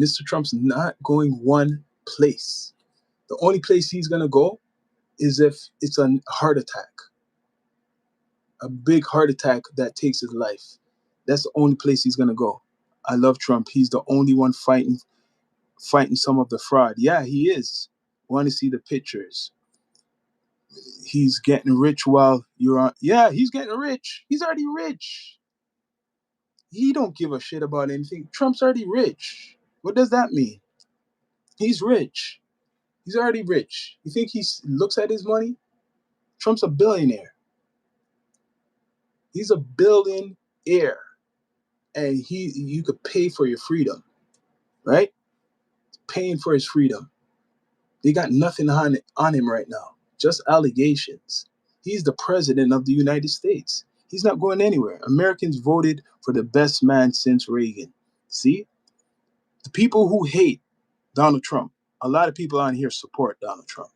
Mr. Trump's not going one place. The only place he's going to go is if it's a heart attack, a big heart attack that takes his life. That's the only place he's going to go. I love Trump. He's the only one fighting some of the fraud. Yeah, he is. Want to see the pictures. He's getting rich while you're on. Yeah, he's getting rich. He's already rich. He don't give a shit about anything. Trump's already rich. What does that mean? He's rich. He's already rich. You think he looks at his money? Trump's a billionaire. He's a billionaire. And you could pay for your freedom, right? Paying for his freedom. They got nothing on him right now. Just allegations. He's the president of the United States. He's not going anywhere. Americans voted for the best man since Reagan. See? The people who hate Donald Trump, a lot of people on here support Donald Trump.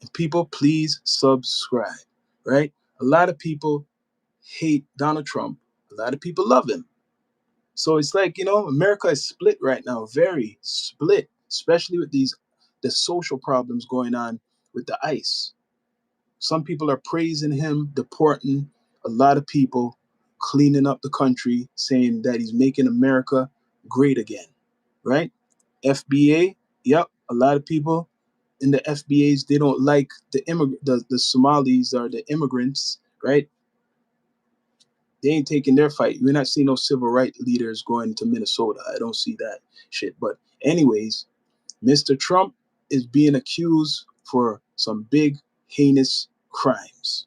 And people, please subscribe, right? A lot of people hate Donald Trump. A lot of people love him. So it's like, America is split right now, very split, especially with the social problems going on with the ICE. Some people are praising him, deporting a lot of people, cleaning up the country, saying that he's making America great again, right? FBA, yep, a lot of people in the FBAs, they don't like the Somalis or the immigrants, right? They ain't taking their fight. We're not seeing no civil rights leaders going to Minnesota. I don't see that shit. But anyways, Mr. Trump is being accused for some big, heinous crimes.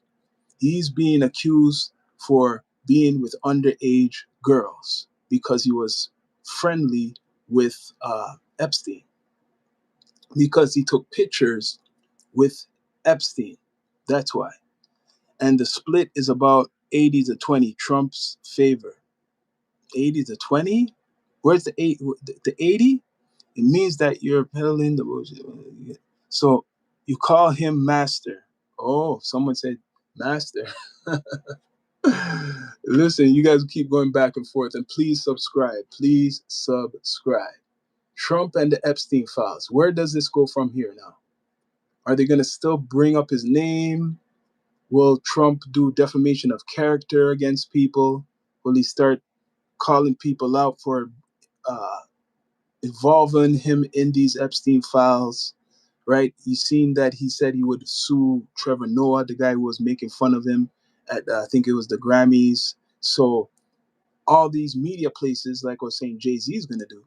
He's being accused for being with underage girls because he was friendly with Epstein, because he took pictures with Epstein. That's why. And the split is about 80 to 20, Trump's favor. 80 to 20? Where's the 80? It means that you're peddling the bullshit. So you call him master. Oh, someone said master. Listen, you guys keep going back and forth, and please subscribe. Please subscribe. Trump and the Epstein files. Where does this go from here now? Are they going to still bring up his name? Will Trump do defamation of character against people? Will he start calling people out for involving him in these Epstein files? Right? You seen that he said he would sue Trevor Noah, the guy who was making fun of him at, I think it was the Grammys. So all these media places, like I was saying, Jay-Z is going to do.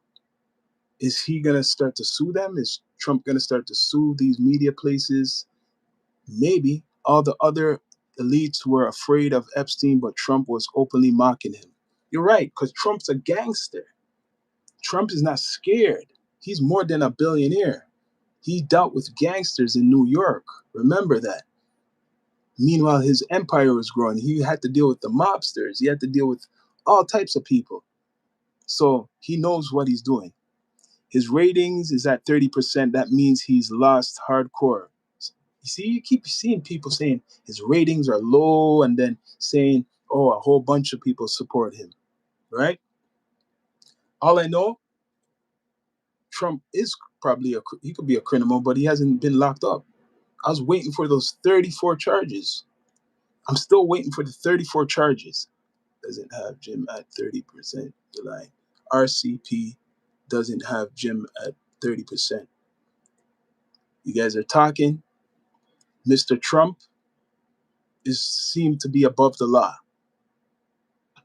Is he going to start to sue them? Is Trump going to start to sue these media places? Maybe. All the other elites were afraid of Epstein, but Trump was openly mocking him. You're right, because Trump's a gangster. Trump is not scared. He's more than a billionaire. He dealt with gangsters in New York. Remember that. Meanwhile, his empire was growing. He had to deal with the mobsters. He had to deal with all types of people. So he knows what he's doing. His ratings is at 30%. That means he's lost hardcore. You see, you keep seeing people saying his ratings are low and then saying, oh, a whole bunch of people support him, right? All I know, Trump is he could be a criminal, but he hasn't been locked up. I was waiting for those 34 charges. I'm still waiting for the 34 charges. Doesn't have Jim at 30%. The line. RCP doesn't have Jim at 30%. You guys are talking. Mr. Trump seemed to be above the law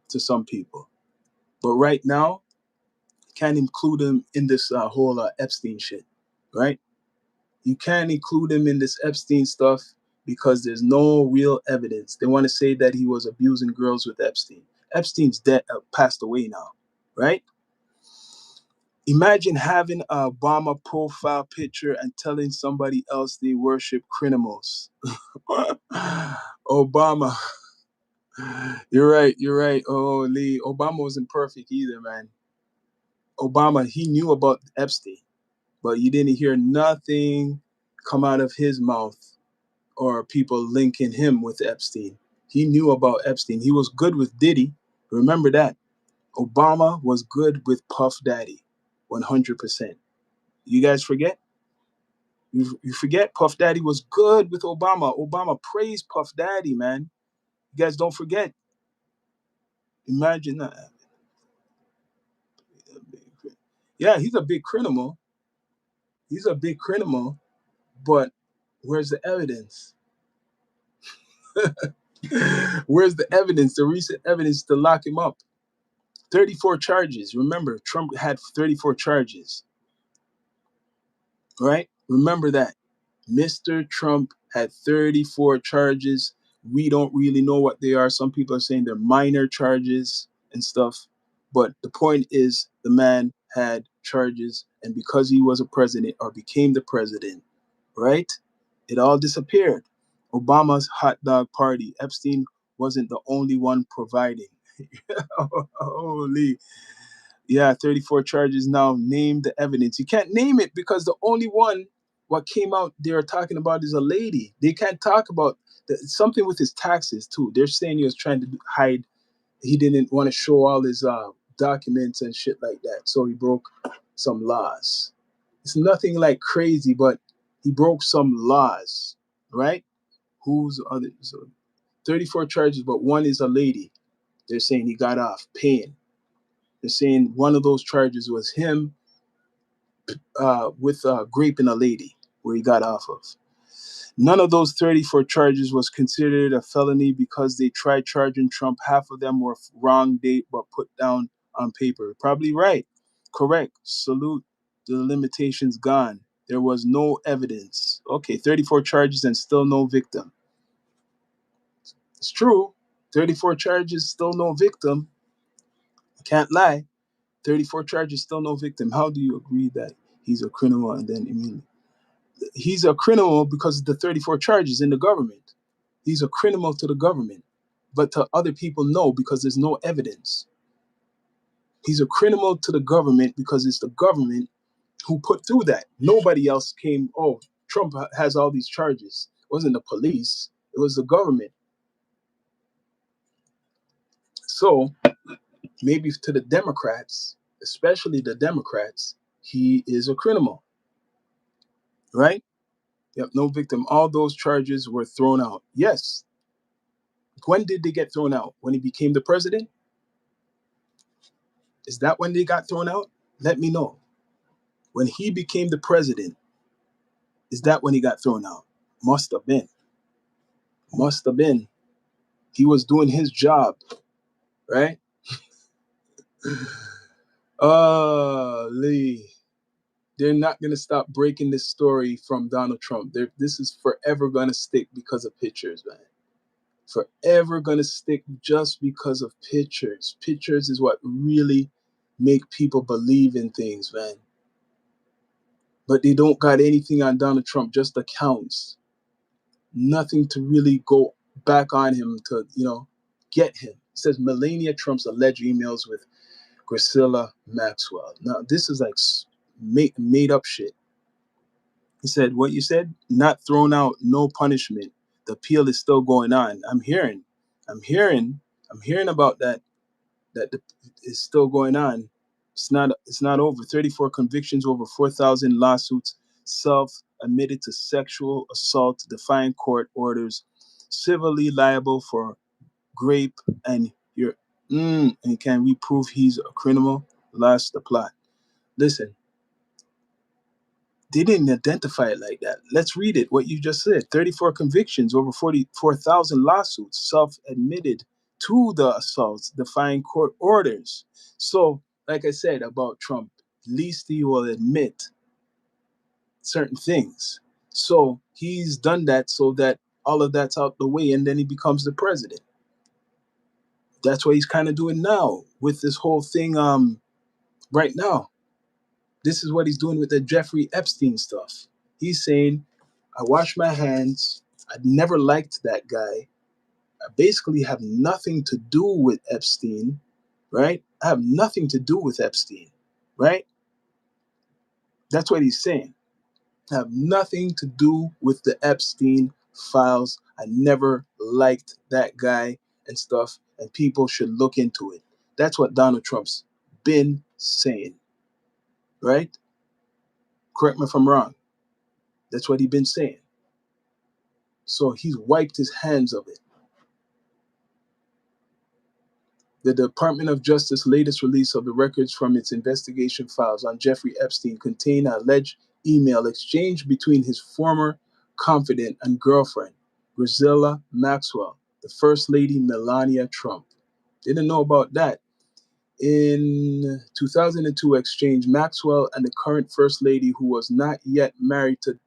to some people. But right now, can't include him in this whole Epstein shit, right? You can't include him in this Epstein stuff because there's no real evidence. They want to say that he was abusing girls with Epstein. Epstein's dead, passed away now, right? Imagine having an Obama profile picture and telling somebody else they worship criminals. Obama. You're right. You're right. Oh, Lee. Obama wasn't perfect either, man. Obama, he knew about Epstein, but you didn't hear nothing come out of his mouth or people linking him with Epstein. He knew about Epstein. He was good with Diddy. Remember that. Obama was good with Puff Daddy, 100%. You guys forget? You forget Puff Daddy was good with Obama. Obama praised Puff Daddy, man. You guys don't forget. Imagine that. Yeah, he's a big criminal. He's a big criminal, but where's the evidence? Where's the evidence, the recent evidence to lock him up? 34 charges. Remember, Trump had 34 charges, right? Remember that. Mr. Trump had 34 charges. We don't really know what they are. Some people are saying they're minor charges and stuff. But the point is, the man had charges. And because he was a president or became the president, right? It all disappeared. Obama's hot dog party. Epstein wasn't the only one providing. Holy. Yeah, 34 charges now. Name the evidence. You can't name it because the only one what came out they're talking about is a lady. They can't talk about something with his taxes too. They're saying he was trying to hide. He didn't want to show all his documents and shit like that. So he broke some laws. It's nothing like crazy, but he broke some laws, right? Who's other? So 34 charges, but one is a lady. They're saying he got off paying. They're saying one of those charges was him with raping a lady, where he got off of. None of those 34 charges was considered a felony because they tried charging Trump. Half of them were wrong date, but put down on paper. Probably right. Correct. Salute. The limitations gone. There was no evidence. Okay, 34 charges and still no victim. It's true. 34 charges, still no victim. I can't lie. 34 charges, still no victim. How do you agree that he's a criminal and then immune? He's a criminal because of the 34 charges in the government. He's a criminal to the government, but to other people, no, because there's no evidence. He's a criminal to the government because it's the government who put through that. Nobody else came, oh, Trump has all these charges. It wasn't the police, it was the government. So maybe to the Democrats, especially the Democrats, he is a criminal, right? Yep, no victim. All those charges were thrown out. Yes. When did they get thrown out? When he became the president? Is that when they got thrown out? Let me know. When he became the president, is that when he got thrown out? Must have been. Must have been. He was doing his job, right? Lee. They're not going to stop breaking this story from Donald Trump. This is forever going to stick because of pictures, man. Forever going to stick just because of pictures. Pictures is what really make people believe in things, man. But they don't got anything on Donald Trump, just accounts. Nothing to really go back on him to, get him. It says Melania Trump's alleged emails with Ghislaine Maxwell. Now, this is like made up shit. He said, what you said? Not thrown out, no punishment. The appeal is still going on. I'm hearing about that it's still going on. It's not over. 34 convictions, over 4,000 lawsuits, self-admitted to sexual assault, defying court orders, civilly liable for grape, and and can we prove he's a criminal? Lost the plot. Listen, they didn't identify it like that. Let's read it, what you just said. 34 convictions, over 44,000 lawsuits, self-admitted to the assaults, defying court orders. So, like I said about Trump, at least he will admit certain things. So he's done that so that all of that's out the way, and then he becomes the president. That's what he's kind of doing now with this whole thing right now. This is what he's doing with the Jeffrey Epstein stuff. He's saying, I wash my hands. I never liked that guy. I basically have nothing to do with Epstein, right? I have nothing to do with Epstein, right? That's what he's saying. I have nothing to do with the Epstein files. I never liked that guy and stuff, and people should look into it. That's what Donald Trump's been saying, right? Correct me if I'm wrong. That's what he's been saying. So he's wiped his hands of it. The Department of Justice latest release of the records from its investigation files on Jeffrey Epstein contain an alleged email exchange between his former confidant and girlfriend, Grisella Maxwell, the First Lady Melania Trump. Didn't know about that. In 2002 exchange, Maxwell and the current First Lady, who was not yet married to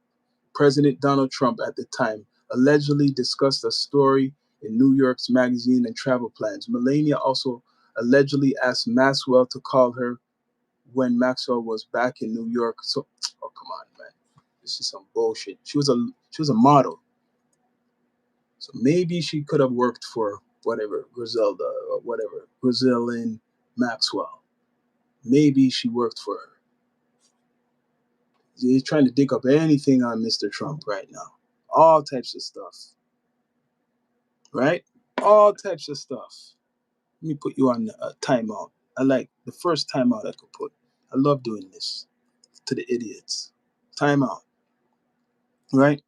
President Donald Trump at the time, allegedly discussed a story in New York's magazine and travel plans. Melania also allegedly asked Maxwell to call her when Maxwell was back in New York. So, oh come on, man, this is some bullshit. She was a model, so maybe she could have worked for whatever Griselda or whatever Griselin Maxwell. Maybe she worked for her. They're trying to dig up anything on Mr. Trump right now. All types of stuff. Right? All types of stuff. Let me put you on a timeout. I like the first timeout I could put. I love doing this to the idiots. Timeout. Right?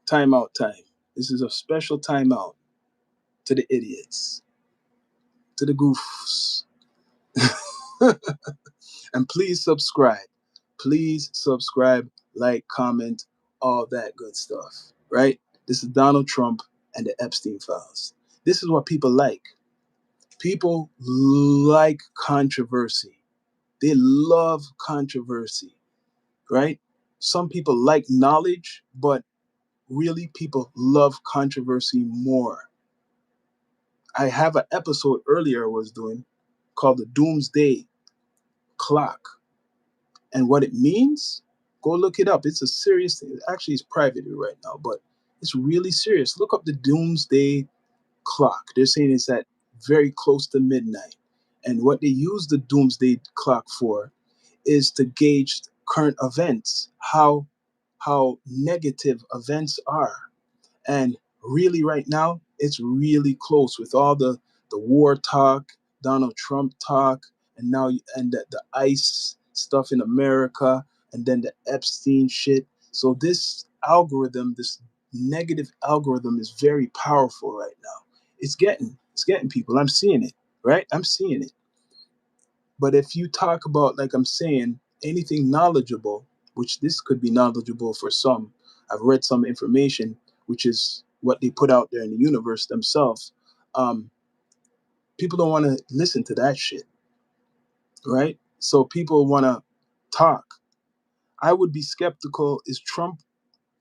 Timeout time. This is a special timeout to the idiots, to the goofs. And please subscribe. Please subscribe, like, comment, all that good stuff. Right? This is Donald Trump and the Epstein files. This is what people like. People like controversy. They love controversy, right? Some people like knowledge, but really people love controversy more. I have an episode earlier I was doing called the Doomsday Clock. And what it means, go look it up. It's a serious thing. Actually, it's private right now, but it's really serious. Look up the Doomsday Clock. They're saying it's at very close to midnight. And what they use the Doomsday Clock for is to gauge current events, how negative events are. And really right now, it's really close with all the war talk, Donald Trump talk, and now and the ICE stuff in America, and then the Epstein shit. So this algorithm, this negative algorithm is very powerful right now. It's getting people. I'm seeing it, right? I'm seeing it. But if you talk about, like I'm saying, anything knowledgeable, which this could be knowledgeable for some, I've read some information, which is what they put out there in the universe themselves. Um, People don't want to listen to that shit, right? So people want to talk. I would be skeptical. Is Trump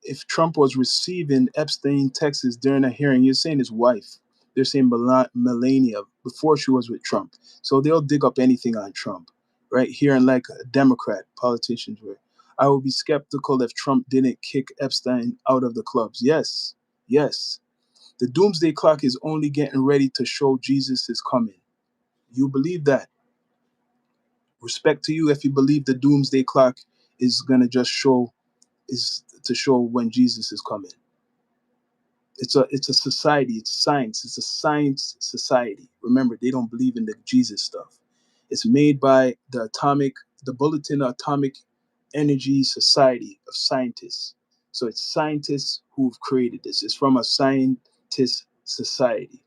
If Trump was receiving Epstein texts during a hearing? You're saying his wife. They're saying Melania before she was with Trump. So they'll dig up anything on Trump, right? Hearing like a Democrat politicians were. I would be skeptical if Trump didn't kick Epstein out of the clubs. Yes, yes. The doomsday clock is only getting ready to show Jesus is coming. You believe that? Respect to you if you believe the doomsday clock is gonna just show is to show when Jesus is coming. It's a society. It's science. It's a science society. Remember, they don't believe in the Jesus stuff. It's made by the Bulletin Atomic Energy Society of Scientists. So it's scientists who've created this. It's from a scientist society,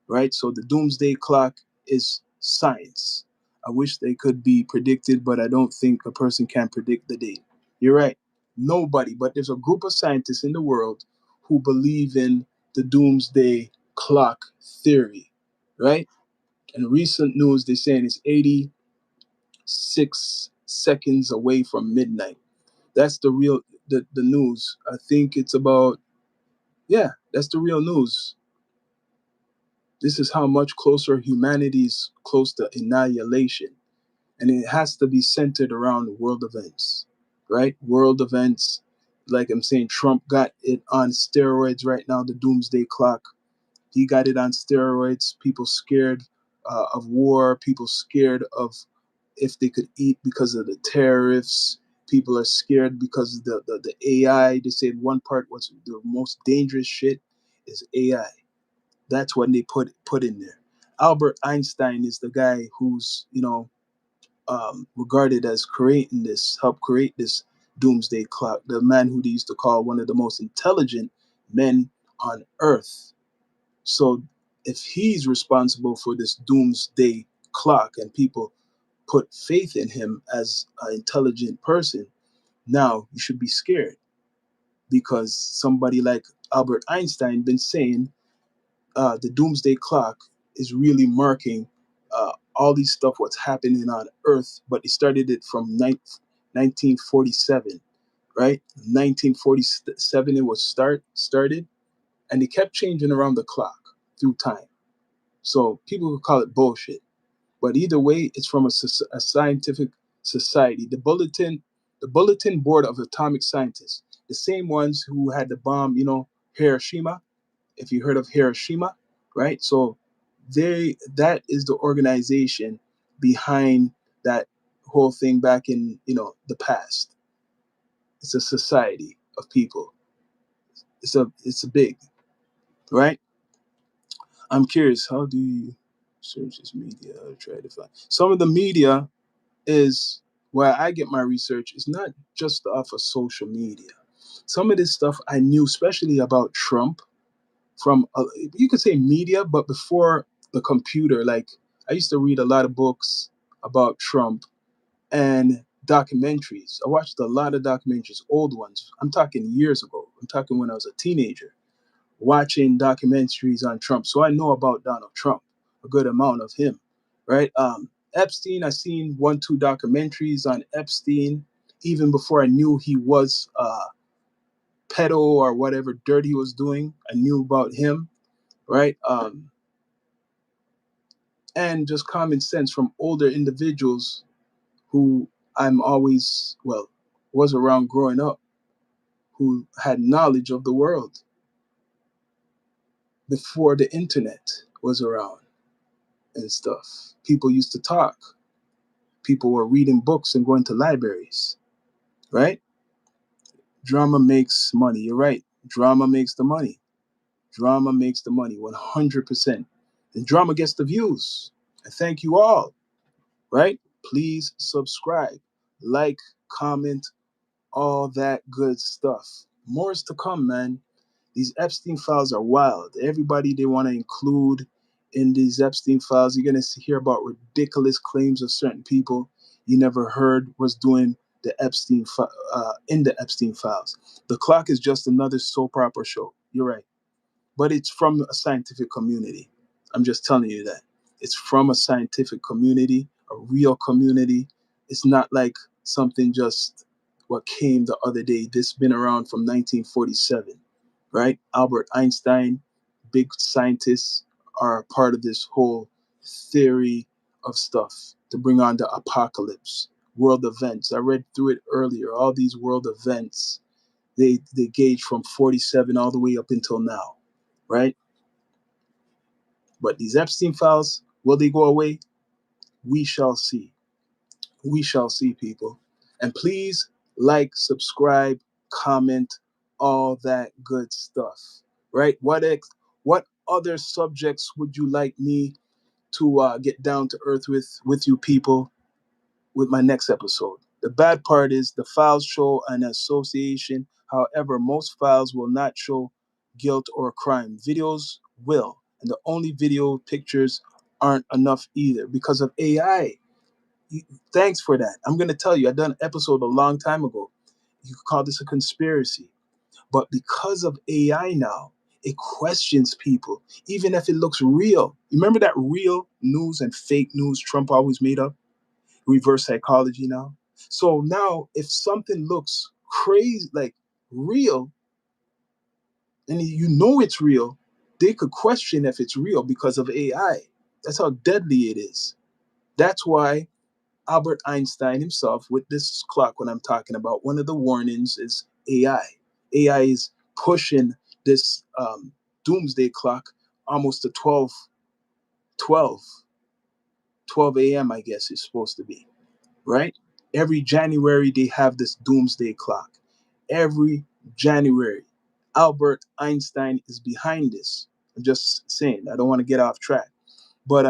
right? So the doomsday clock is science. I wish they could be predicted, but I don't think a person can predict the date. You're right. Nobody, but there's a group of scientists in the world who believe in the doomsday clock theory, right? And recent news, they're saying it's 86 seconds away from midnight. That's the news. I think it's about, yeah, that's the real news. This is how much closer humanity's close to annihilation. And it has to be centered around world events, right? World events. Like I'm saying, Trump got it on steroids right now, the doomsday clock. He got it on steroids. People scared of war. People scared of if they could eat because of the tariffs. People are scared because of the AI. They said one part was the most dangerous shit is AI. That's what they put in there. Albert Einstein is the guy who's regarded as helped create this doomsday clock. The man who they used to call one of the most intelligent men on Earth. So if he's responsible for this doomsday clock and people put faith in him as an intelligent person, now you should be scared because somebody like Albert Einstein been saying the doomsday clock is really marking all these stuff what's happening on Earth, but he started it from 1947, right? 1947 it was started, and they kept changing around the clock through time. So people would call it bullshit. But either way, it's from a scientific society. The Bulletin Board of Atomic Scientists, the same ones who had the bomb, Hiroshima. If you heard of Hiroshima, right? So that is the organization behind that whole thing back in the past. It's a society of people. It's a big, right? I'm curious, how do you search this media? Try to find some of the media is where I get my research is not just off of social media. Some of this stuff I knew, especially about Trump, from you could say media, but before the computer. Like I used to read a lot of books about Trump and documentaries. I watched a lot of documentaries, old ones. I'm talking years ago. I'm talking when I was a teenager, watching documentaries on Trump. So I know about Donald Trump, a good amount of him, right? Epstein, I seen one, two documentaries on Epstein, even before I knew he was pedo or whatever dirt he was doing. I knew about him, right? And just common sense from older individuals who I'm always, well, was around growing up, who had knowledge of the world before the internet was around and stuff. People used to talk. People were reading books and going to libraries, right? Drama makes money. You're right. Drama makes the money. Drama makes the money 100%. And drama gets the views. I thank you all, right? Please subscribe, like, comment, all that good stuff. More is to come, man. These Epstein files are wild. Everybody they want to include in these Epstein files, you're going to hear about ridiculous claims of certain people you never heard was doing the in the Epstein files. The clock is just another soap opera show. You're right. But it's from a scientific community. I'm just telling you that. It's from a scientific community, a real community. It's not like something just what came the other day. This been around from 1947, right? Albert Einstein, big scientists are a part of this whole theory of stuff to bring on the apocalypse, world events. I read through it earlier. All these world events, they gauge from 47 all the way up until now, right? But these Epstein files, will they go away? We shall see. We shall see, people. And please like, subscribe, comment, all that good stuff. Right? What other subjects would you like me to get down to earth with you people with my next episode. The bad part is the files show an association. However, most files will not show guilt or crime. Videos will. And the only video pictures aren't enough either because of AI. Thanks for that. I'm going to tell you, I done an episode a long time ago. You could call this a conspiracy. But because of AI now, it questions people, even if it looks real. You remember that real news and fake news Trump always made up? Reverse psychology now. So now, if something looks crazy, like real, and you know it's real, they could question if it's real because of AI. That's how deadly it is. That's why Albert Einstein himself, with this clock, when I'm talking about, one of the warnings is AI. AI is pushing this doomsday clock almost to 12, 12 a.m., I guess it's supposed to be, right? Every January, they have this doomsday clock. Every January. Albert Einstein is behind this. I'm just saying, I don't want to get off track. But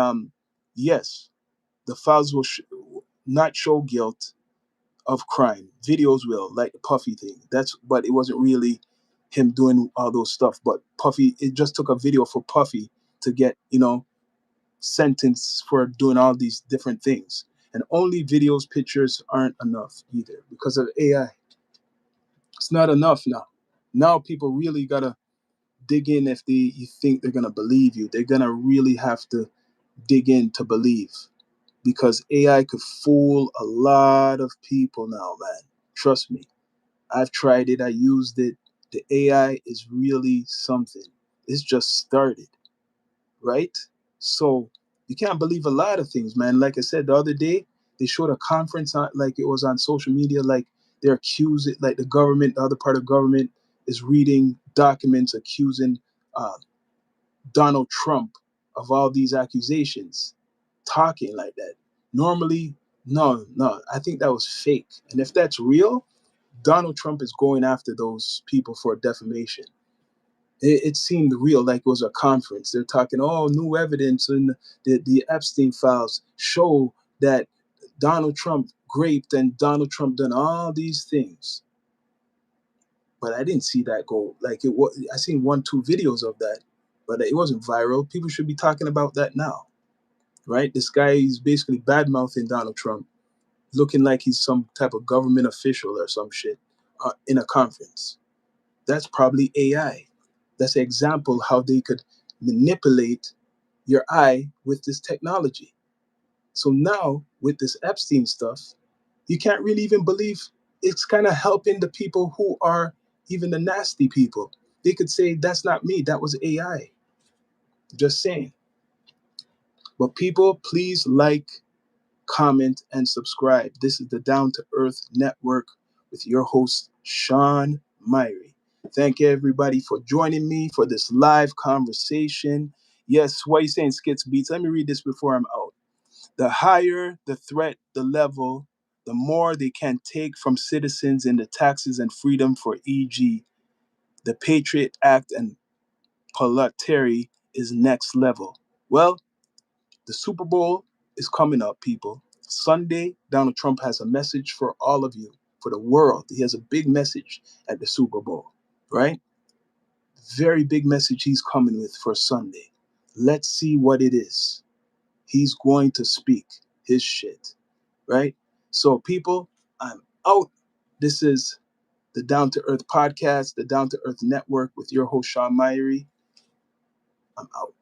yes, the files will not show guilt of crime. Videos will, like the Puffy thing. But it wasn't really him doing all those stuff. But Puffy, it just took a video for Puffy to get, sentenced for doing all these different things. And only videos, pictures aren't enough either because of AI. It's not enough now. Now people really gotta dig in if you think they're gonna believe you. They're gonna really have to dig in to believe because AI could fool a lot of people now, man. Trust me. I've tried it. I used it. The AI is really something. It's just started, right? So you can't believe a lot of things, man. Like I said the other day, they showed a conference on, like it was on social media, like they're accusing, like the government, the other part of government is reading documents accusing uh, Donald Trump of all these accusations, talking like that. Normally, no, I think that was fake. And if that's real, Donald Trump is going after those people for defamation. It seemed real, like it was a conference. They're talking, oh, new evidence in the Epstein files show that Donald Trump raped and Donald Trump done all these things. But I didn't see that go like it was. I seen 1, 2 videos of that, but it wasn't viral. People should be talking about that now, right? This guy is basically bad mouthing Donald Trump, looking like he's some type of government official or some shit in a conference. That's probably AI. That's an example how they could manipulate your eye with this technology. So now with this Epstein stuff, you can't really even believe it's kind of helping the people who are even the nasty people. They could say, that's not me, that was AI. Just saying. But people, please like, comment, and subscribe. This is the Down to Earth Network with your host, Sean Myrie. Thank everybody for joining me for this live conversation. Yes, what are you saying, Skits Beats? Let me read this before I'm out. The higher the threat, the level, the more they can take from citizens in the taxes and freedom for e.g. the Patriot Act and politary is next level. Well, the Super Bowl is coming up, people. Sunday, Donald Trump has a message for all of you, for the world. He has a big message at the Super Bowl, right? Very big message he's coming with for Sunday. Let's see what it is. He's going to speak his shit, right? So, people, I'm out. This is the Down to Earth podcast, the Down to Earth network with your host, Sean Myrie. I'm out.